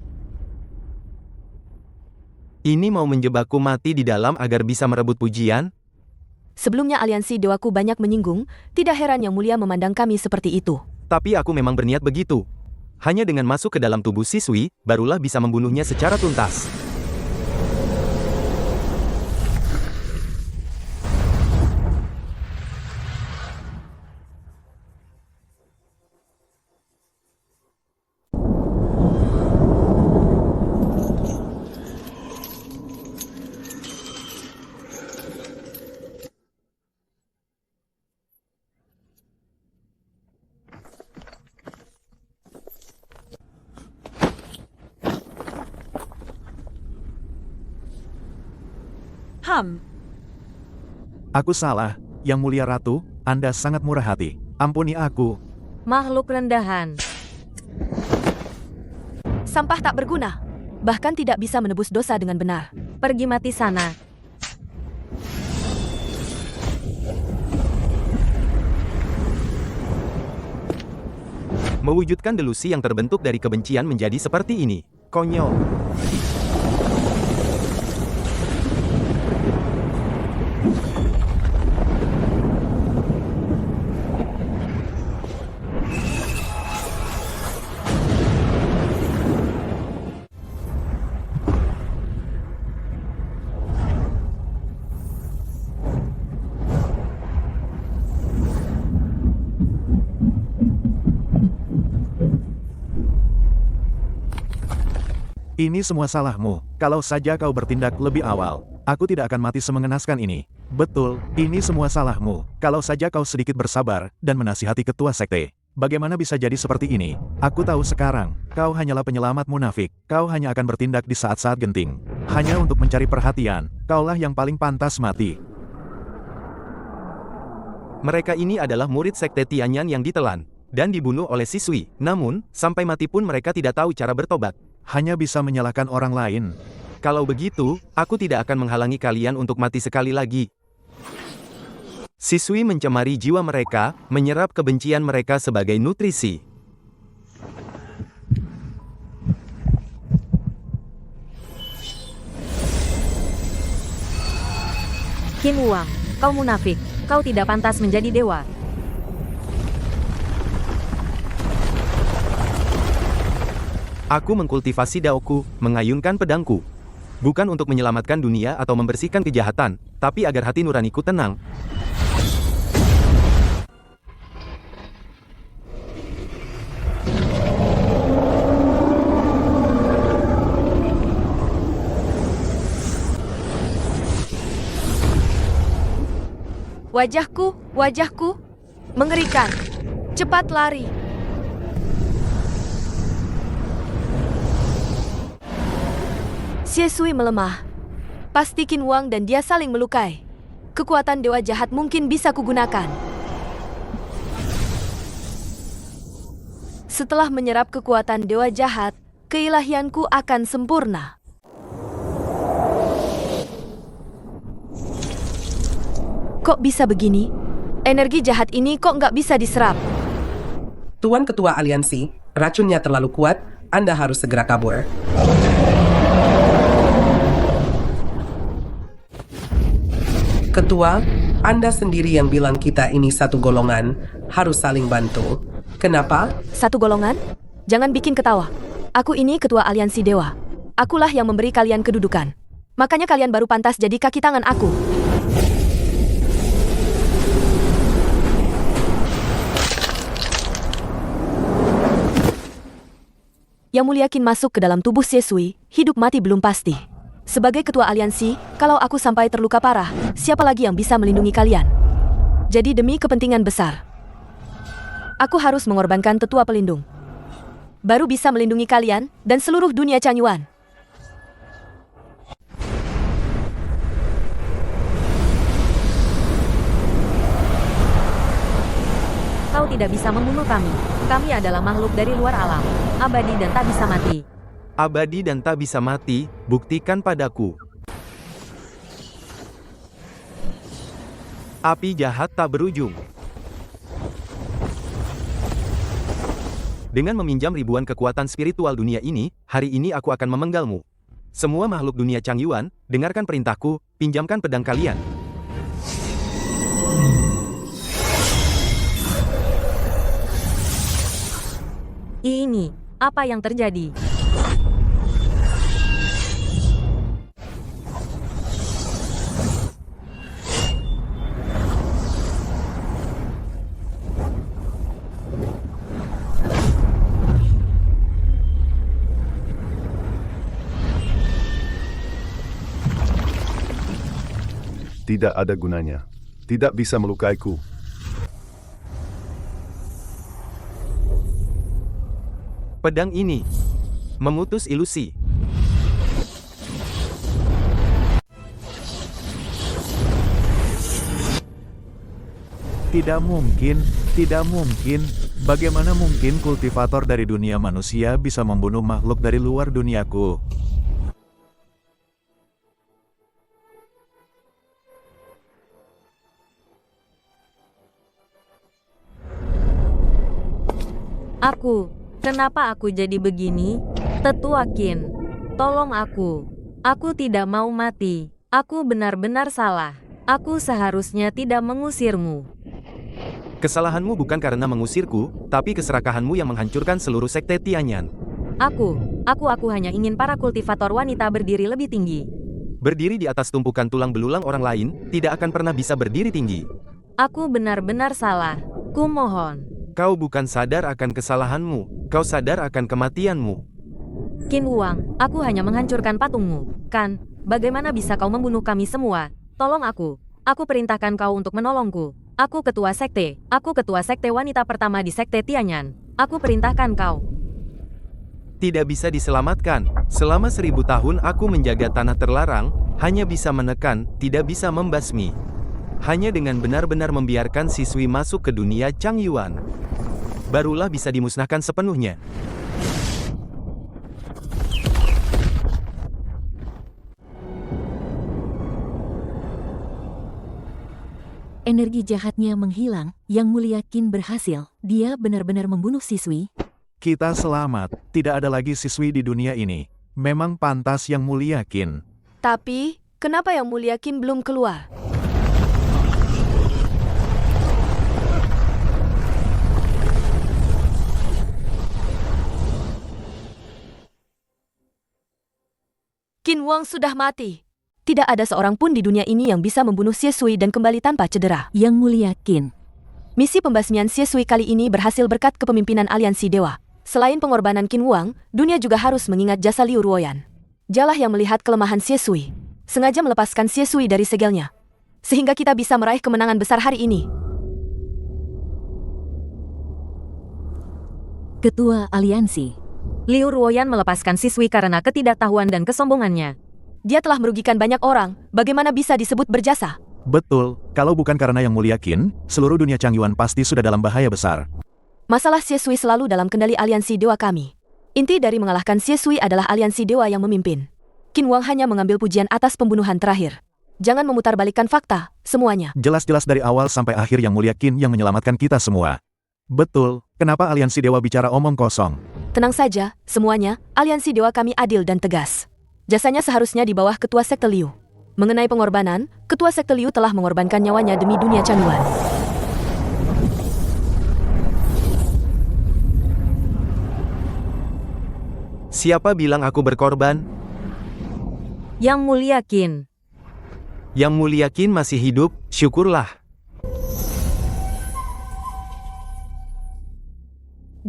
Ini mau menjebakku mati di dalam agar bisa merebut pujian? Sebelumnya aliansi dewaku banyak menyinggung, tidak heran Yang Mulia memandang kami seperti itu. Tapi aku memang berniat begitu. Hanya dengan masuk ke dalam tubuh siswi, barulah bisa membunuhnya secara tuntas. Aku salah, Yang Mulia Ratu, Anda sangat murah hati. Ampuni aku. Makhluk rendahan. Sampah tak berguna, bahkan tidak bisa menebus dosa dengan benar. Pergi mati sana. Mewujudkan delusi yang terbentuk dari kebencian menjadi seperti ini. Konyol. Ini semua salahmu. Kalau saja kau bertindak lebih awal, aku tidak akan mati semengenaskan ini. Betul, ini semua salahmu. Kalau saja kau sedikit bersabar dan menasihati ketua sekte. Bagaimana bisa jadi seperti ini? Aku tahu sekarang, kau hanyalah penyelamat munafik. Kau hanya akan bertindak di saat-saat genting. Hanya untuk mencari perhatian, kaulah yang paling pantas mati. Mereka ini adalah murid sekte Tianyan yang ditelan dan dibunuh oleh siswi. Namun, sampai mati pun mereka tidak tahu cara bertobat. Hanya bisa menyalahkan orang lain. Kalau begitu, aku tidak akan menghalangi kalian untuk mati sekali lagi. Siswi mencemari jiwa mereka, menyerap kebencian mereka sebagai nutrisi. Qin Wang, kau munafik. Kau tidak pantas menjadi dewa. Aku mengkultivasi daoku, mengayunkan pedangku. Bukan untuk menyelamatkan dunia atau membersihkan kejahatan, tapi agar hati nuraniku tenang. Wajahku, wajahku, mengerikan. Cepat lari. Xie Sui melemah. Pasti Qin Wang dan dia saling melukai. Kekuatan dewa jahat mungkin bisa kugunakan. Setelah menyerap kekuatan dewa jahat, keilahianku akan sempurna. Kok bisa begini? Energi jahat ini kok nggak bisa diserap? Tuan Ketua Aliansi, racunnya terlalu kuat, Anda harus segera kabur. Ketua, Anda sendiri yang bilang kita ini satu golongan, harus saling bantu. Kenapa? Satu golongan? Jangan bikin ketawa. Aku ini Ketua Aliansi Dewa. Akulah yang memberi kalian kedudukan. Makanya kalian baru pantas jadi kaki tangan aku. Yang Mulia Qin masuk ke dalam tubuh Xie Sui, hidup mati belum pasti. Sebagai ketua aliansi, kalau aku sampai terluka parah, siapa lagi yang bisa melindungi kalian? Jadi demi kepentingan besar, aku harus mengorbankan tetua pelindung. Baru bisa melindungi kalian dan seluruh dunia Changyuan. Kau tidak bisa membunuh kami. Kami adalah makhluk dari luar alam, abadi dan tak bisa mati. Abadi dan tak bisa mati, buktikan padaku. Api jahat tak berujung. Dengan meminjam ribuan kekuatan spiritual dunia ini, hari ini aku akan memenggalmu. Semua makhluk dunia Changyuan, dengarkan perintahku, pinjamkan pedang kalian. Ini, apa yang terjadi? Tidak ada gunanya. Tidak bisa melukaiku. Pedang ini memutus ilusi. Tidak mungkin, tidak mungkin. Bagaimana mungkin kultivator dari dunia manusia bisa membunuh makhluk dari luar duniaku? Kenapa aku jadi begini? Tetua Qin, tolong aku. Aku tidak mau mati. Aku benar-benar salah. Aku seharusnya tidak mengusirmu. Kesalahanmu bukan karena mengusirku, tapi keserakahanmu yang menghancurkan seluruh sekte Tianyan. Aku hanya ingin para kultivator wanita berdiri lebih tinggi. Berdiri di atas tumpukan tulang belulang orang lain, tidak akan pernah bisa berdiri tinggi. Aku benar-benar salah. Kumohon. Kau bukan sadar akan kesalahanmu, kau sadar akan kematianmu. Qin Wuang, aku hanya menghancurkan patungmu, kan? Bagaimana bisa kau membunuh kami semua? Tolong aku. Aku perintahkan kau untuk menolongku. Aku ketua sekte wanita pertama di sekte Tianyan. Aku perintahkan kau. Tidak bisa diselamatkan. Selama 1000 tahun aku menjaga tanah terlarang, hanya bisa menekan, tidak bisa membasmi. Hanya dengan benar-benar membiarkan siswi masuk ke dunia Changyuan, barulah bisa dimusnahkan sepenuhnya. Energi jahatnya menghilang, Yang Mulia Qin berhasil. Dia benar-benar membunuh siswi. Kita selamat, tidak ada lagi siswi di dunia ini. Memang pantas Yang Mulia Qin. Tapi, kenapa Yang Mulia Qin belum keluar? Qin Wang sudah mati. Tidak ada seorang pun di dunia ini yang bisa membunuh Xie Sui dan kembali tanpa cedera. Yang Mulia Qin. Misi pembasmian Xie Sui kali ini berhasil berkat kepemimpinan aliansi dewa. Selain pengorbanan Qin Wang, dunia juga harus mengingat jasa Liu Ruoyan. Dialah yang melihat kelemahan Xie Sui, sengaja melepaskan Xie Sui dari segelnya, sehingga kita bisa meraih kemenangan besar hari ini. Ketua Aliansi. Liu Ruoyan melepaskan siswi karena ketidaktahuan dan kesombongannya. Dia telah merugikan banyak orang, bagaimana bisa disebut berjasa? Betul, kalau bukan karena Yang Mulia Qin, seluruh dunia Changyuan pasti sudah dalam bahaya besar. Masalah Xie Sui selalu dalam kendali aliansi dewa kami. Inti dari mengalahkan Xie Sui adalah aliansi dewa yang memimpin. Qin Wang hanya mengambil pujian atas pembunuhan terakhir. Jangan memutarbalikkan fakta, semuanya. Jelas-jelas dari awal sampai akhir Yang Mulia Qin yang menyelamatkan kita semua. Betul, kenapa aliansi dewa bicara omong kosong? Tenang saja, semuanya, aliansi dewa kami adil dan tegas. Jasanya seharusnya di bawah ketua sekte Liu. Mengenai pengorbanan, ketua sekte Liu telah mengorbankan nyawanya demi dunia Changyuan. Siapa bilang aku berkorban? Yang Mulia Qin. Yang Mulia Qin masih hidup, syukurlah.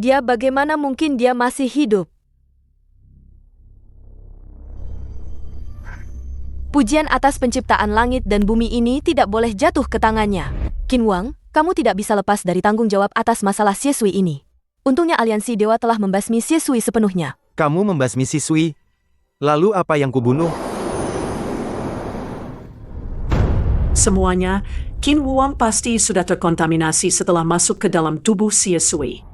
Dia bagaimana mungkin dia masih hidup? Pujian atas penciptaan langit dan bumi ini tidak boleh jatuh ke tangannya. Qin Wang, kamu tidak bisa lepas dari tanggung jawab atas masalah Xie Sui ini. Untungnya aliansi dewa telah membasmi Xie Sui sepenuhnya. Kamu membasmi Xie Sui? Lalu apa yang kubunuh? Semuanya, Qin Wang pasti sudah terkontaminasi setelah masuk ke dalam tubuh Xie Sui.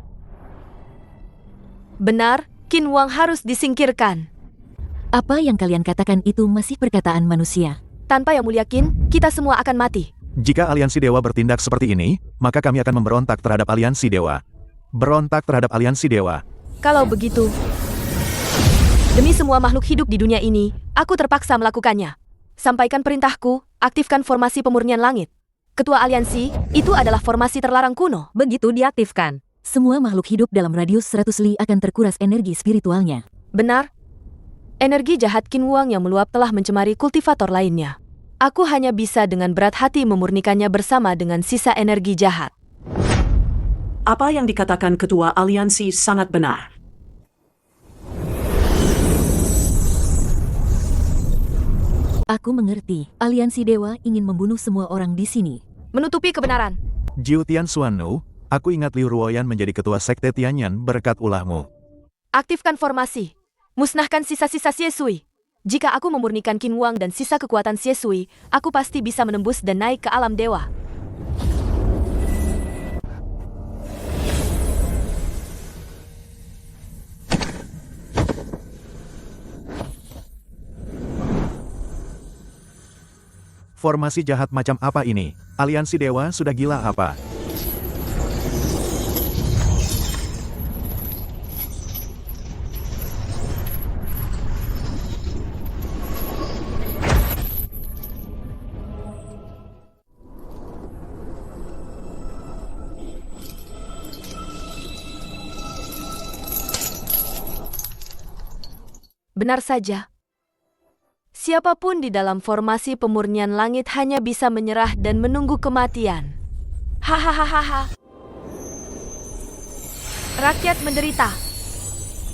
Benar, Qin Wang harus disingkirkan. Apa yang kalian katakan itu masih perkataan manusia. Tanpa Yang Mulia Qin, kita semua akan mati. Jika aliansi dewa bertindak seperti ini, maka kami akan memberontak terhadap aliansi dewa. Berontak terhadap aliansi dewa. Kalau begitu, demi semua makhluk hidup di dunia ini, aku terpaksa melakukannya. Sampaikan perintahku, aktifkan formasi pemurnian langit. Ketua aliansi, itu adalah formasi terlarang kuno. Begitu diaktifkan, Semua makhluk hidup dalam radius 100 li akan terkuras energi spiritualnya. Benar. Energi jahat Qin Wang yang meluap telah mencemari kultivator lainnya. Aku hanya bisa dengan berat hati memurnikannya bersama dengan sisa energi jahat. Apa yang dikatakan ketua aliansi sangat benar. Aku mengerti, aliansi dewa ingin membunuh semua orang di sini. Menutupi kebenaran. Jiu Tian Xuannu, aku ingat Liu Ruoyan menjadi ketua sekte Tianyan berkat ulahmu. Aktifkan formasi. Musnahkan sisa-sisa Xie Sui. Jika aku memurnikan Qin Wang dan sisa kekuatan Xie Sui, aku pasti bisa menembus dan naik ke alam dewa. Formasi jahat macam apa ini? Aliansi dewa sudah gila apa? Benar saja. Siapapun di dalam formasi pemurnian langit hanya bisa menyerah dan menunggu kematian. Hahaha. Rakyat menderita.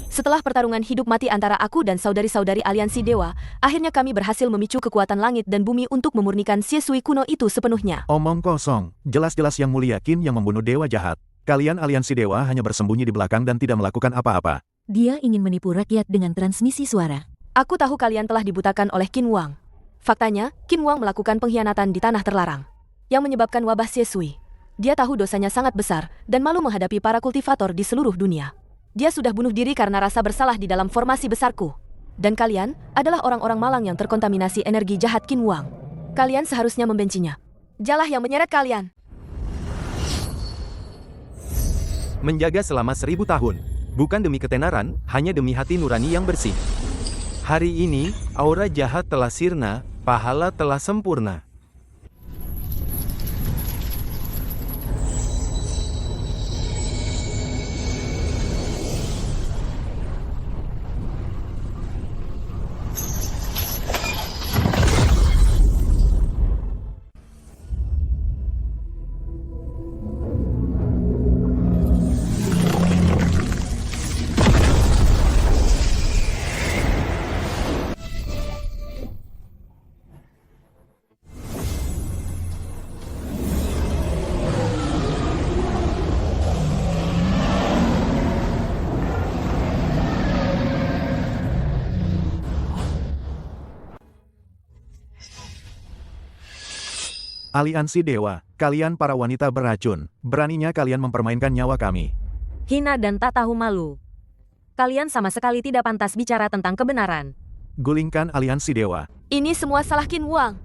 Setelah pertarungan hidup mati antara aku dan saudari-saudari aliansi dewa, akhirnya kami berhasil memicu kekuatan langit dan bumi untuk memurnikan Xie Sui kuno itu sepenuhnya. Omong kosong, jelas-jelas Yang Mulia Qin yang membunuh dewa jahat. Kalian aliansi dewa hanya bersembunyi di belakang dan tidak melakukan apa-apa. Dia ingin menipu rakyat dengan transmisi suara. Aku tahu kalian telah dibutakan oleh Qin Wang. Faktanya, Qin Wang melakukan pengkhianatan di tanah terlarang, yang menyebabkan wabah Xie Sui. Dia tahu dosanya sangat besar, dan malu menghadapi para kultivator di seluruh dunia. Dia sudah bunuh diri karena rasa bersalah di dalam formasi besarku. Dan kalian adalah orang-orang malang yang terkontaminasi energi jahat Qin Wang. Kalian seharusnya membencinya. Dialah yang menyeret kalian. Menjaga selama 1000 tahun. Bukan demi ketenaran, hanya demi hati nurani yang bersih. Hari ini, aura jahat telah sirna, pahala telah sempurna. Aliansi dewa, kalian para wanita beracun. Beraninya kalian mempermainkan nyawa kami. hina dan tak tahu malu. Kalian sama sekali tidak pantas bicara tentang kebenaran. Gulingkan aliansi dewa. Ini semua salah Qin Wang.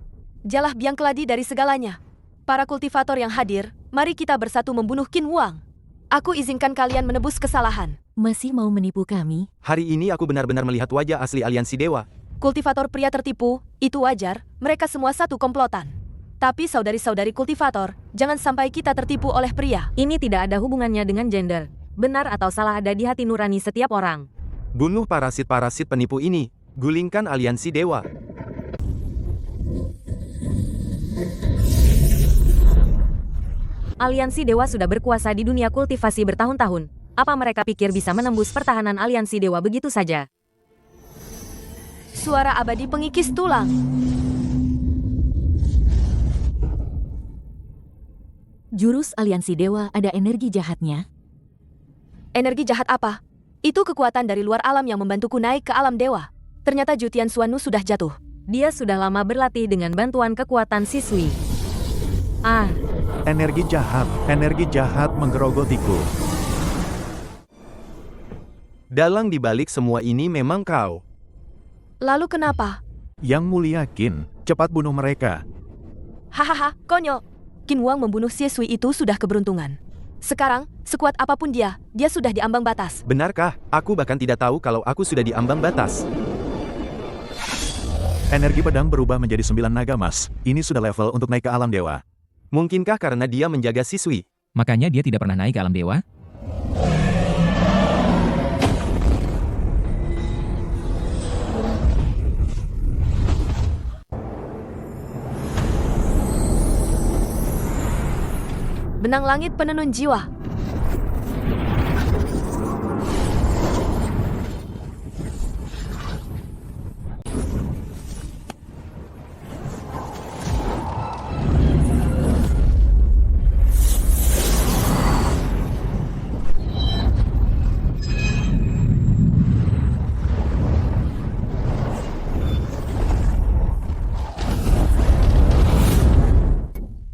Dialah biang keladi dari segalanya. Para kultivator yang hadir, mari kita bersatu membunuh Qin Wang. Aku izinkan kalian menebus kesalahan. Masih mau menipu kami? Hari ini aku benar-benar melihat wajah asli aliansi dewa. Kultivator pria tertipu, itu wajar, mereka semua satu komplotan. Tapi saudari-saudari kultivator, jangan sampai kita tertipu oleh pria. Ini tidak ada hubungannya dengan gender. Benar atau salah ada di hati nurani setiap orang. Bunuh parasit-parasit penipu ini. Gulingkan aliansi dewa. Aliansi dewa sudah berkuasa di dunia kultivasi bertahun-tahun. Apa mereka pikir bisa menembus pertahanan aliansi dewa begitu saja? Suara abadi pengikis tulang. Jurus aliansi dewa ada energi jahatnya. Energi jahat apa? Itu kekuatan dari luar alam yang membantuku naik ke alam dewa. Ternyata Jutian Suanu sudah jatuh. Dia sudah lama berlatih dengan bantuan kekuatan siswi. Energi jahat menggerogotiku. Dalang dibalik semua ini memang kau. Lalu kenapa? Yang Mulia Qin, cepat bunuh mereka. Hahaha, konyol. Qin Wang membunuh siswi itu sudah keberuntungan. Sekarang, sekuat apapun dia sudah di ambang batas. Benarkah? Aku bahkan tidak tahu kalau aku sudah di ambang batas. Energi pedang berubah menjadi 9 naga emas. Ini sudah level untuk naik ke alam dewa. Mungkinkah karena dia menjaga siswi? Makanya dia tidak pernah naik ke alam dewa? Benang langit penenun jiwa.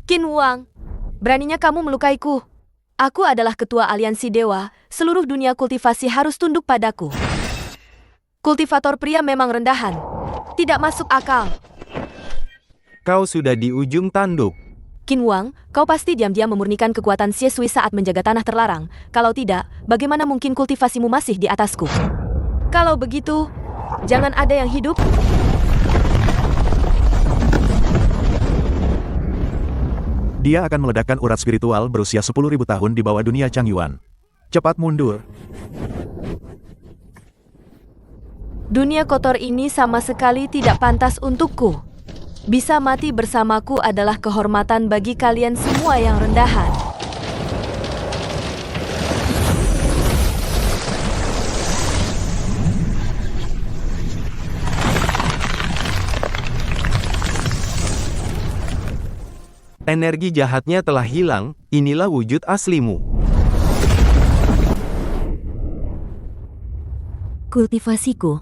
Qin Wang, beraninya kamu melukaiku. Aku adalah ketua aliansi dewa, seluruh dunia kultivasi harus tunduk padaku. Kultivator pria memang rendahan. Tidak masuk akal. Kau sudah di ujung tanduk. Qin Wang, kau pasti diam-diam memurnikan kekuatan Siesui saat menjaga tanah terlarang. Kalau tidak, bagaimana mungkin kultivasimu masih di atasku? Kalau begitu, jangan ada yang hidup. Dia akan meledakkan urat spiritual berusia 10.000 tahun di bawah dunia Changyuan. Cepat mundur. Dunia kotor ini sama sekali tidak pantas untukku. Bisa mati bersamaku adalah kehormatan bagi kalian semua yang rendahan. Energi jahatnya telah hilang, inilah wujud aslimu. Kultivasiku.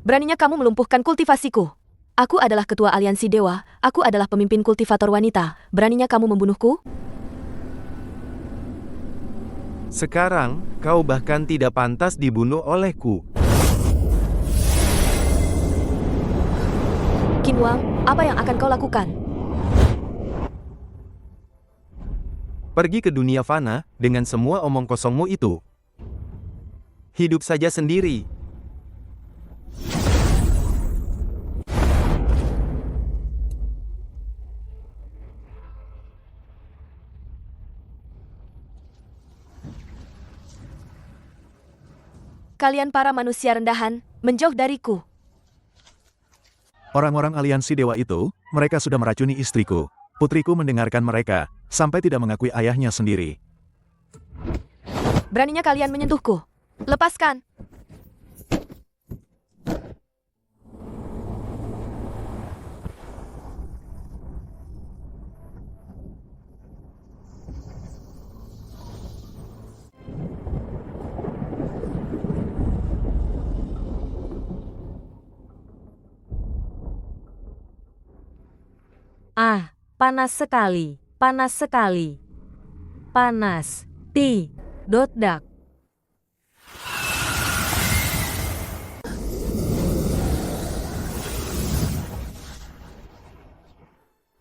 Beraninya kamu melumpuhkan kultivasiku. Aku adalah ketua aliansi dewa, aku adalah pemimpin kultivator wanita. Beraninya kamu membunuhku? Sekarang, kau bahkan tidak pantas dibunuh olehku. Qin Wang, apa yang akan kau lakukan? Pergi ke dunia fana, dengan semua omong kosongmu itu. Hidup saja sendiri. Kalian para manusia rendahan, menjauh dariku. Orang-orang aliansi dewa itu, mereka sudah meracuni istriku. Putriku mendengarkan mereka, sampai tidak mengakui ayahnya sendiri. Beraninya kalian menyentuhku. Lepaskan. Panas sekali, panas sekali. Panas. Dak.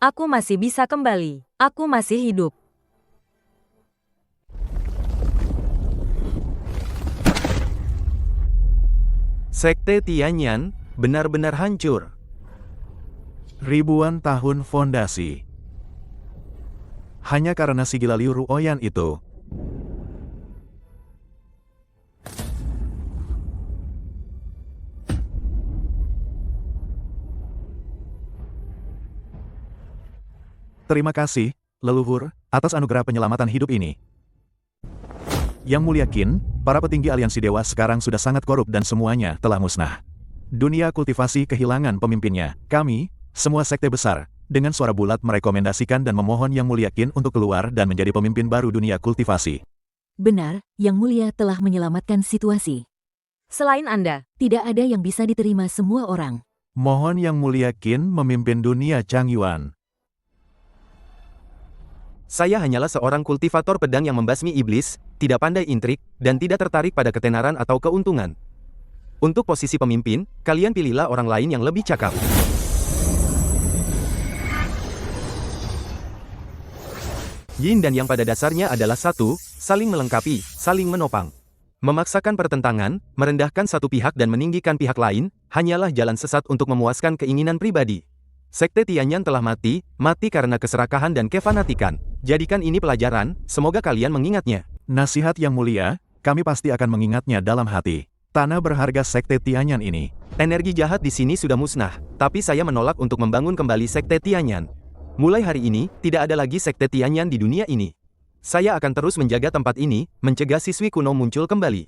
Aku masih bisa kembali. Aku masih hidup. Sekte Tianyan benar-benar hancur. Ribuan tahun fondasi. Hanya karena si gila Liu Ruoyan itu. Terima kasih, leluhur, atas anugerah penyelamatan hidup ini. Yang Mulia Qin, para petinggi aliansi dewa sekarang sudah sangat korup dan semuanya telah musnah. Dunia kultivasi kehilangan pemimpinnya. Kami, semua sekte besar, dengan suara bulat merekomendasikan dan memohon Yang Mulia Qin untuk keluar dan menjadi pemimpin baru dunia kultivasi. Benar, Yang Mulia telah menyelamatkan situasi. Selain Anda, Tidak ada yang bisa diterima semua orang. Mohon Yang Mulia Qin memimpin dunia Changyuan. Saya hanyalah seorang kultivator pedang yang membasmi iblis, tidak pandai intrik, dan tidak tertarik pada ketenaran atau keuntungan. Untuk posisi pemimpin, kalian pilihlah orang lain yang lebih cakap. Yin dan Yang pada dasarnya adalah satu, saling melengkapi, saling menopang. Memaksakan pertentangan, merendahkan satu pihak dan meninggikan pihak lain, hanyalah jalan sesat untuk memuaskan keinginan pribadi. Sekte Tianyan telah mati karena keserakahan dan kefanatikan. Jadikan ini pelajaran, semoga kalian mengingatnya. Nasihat Yang Mulia, kami pasti akan mengingatnya dalam hati. Tanah berharga Sekte Tianyan ini. Energi jahat di sini sudah musnah, tapi saya menolak untuk membangun kembali Sekte Tianyan. Mulai hari ini, tidak ada lagi Sekte Tianyan di dunia ini. Saya akan terus menjaga tempat ini, mencegah siswi kuno muncul kembali.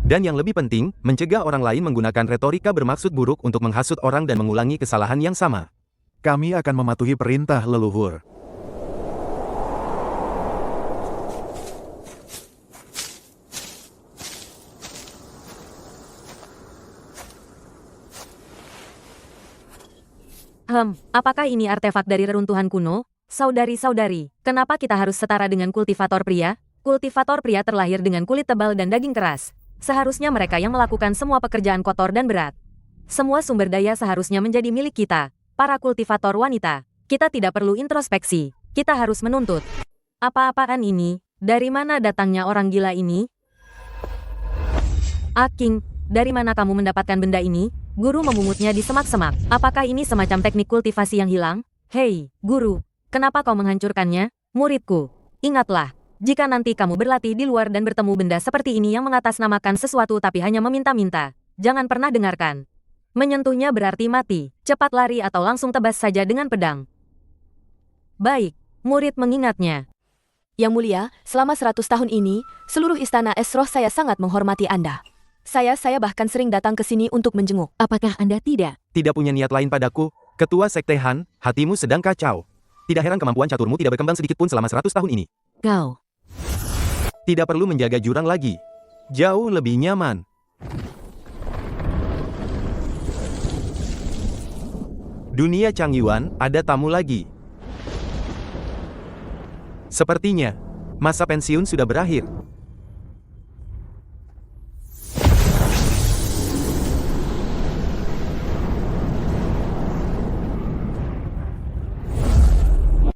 Dan yang lebih penting, mencegah orang lain menggunakan retorika bermaksud buruk untuk menghasut orang dan mengulangi kesalahan yang sama. Kami akan mematuhi perintah leluhur. Apakah ini artefak dari reruntuhan kuno? Saudari-saudari, kenapa kita harus setara dengan kultivator pria? Kultivator pria terlahir dengan kulit tebal dan daging keras. Seharusnya mereka yang melakukan semua pekerjaan kotor dan berat. Semua sumber daya seharusnya menjadi milik kita, para kultivator wanita. Kita tidak perlu introspeksi, kita harus menuntut. Apa-apaan ini? Dari mana datangnya orang gila ini? King, dari mana kamu mendapatkan benda ini? Guru memungutnya di semak-semak. Apakah ini semacam teknik kultivasi yang hilang? Hei, guru, kenapa kau menghancurkannya? Muridku, ingatlah, jika nanti kamu berlatih di luar dan bertemu benda seperti ini yang mengatasnamakan sesuatu tapi hanya meminta-minta, jangan pernah dengarkan. Menyentuhnya berarti mati, cepat lari atau langsung tebas saja dengan pedang. Baik, murid mengingatnya. Yang Mulia, selama 100 tahun ini, seluruh istana Esroh saya sangat menghormati Anda. Saya bahkan sering datang ke sini untuk menjenguk. Apakah Anda tidak? Tidak punya niat lain padaku, Ketua Sekte Han, hatimu sedang kacau. Tidak heran kemampuan caturmu tidak berkembang sedikit pun selama 100 tahun ini. Kau. Tidak perlu menjaga jurang lagi. Jauh lebih nyaman. Dunia Changyuan, ada tamu lagi. Sepertinya, masa pensiun sudah berakhir.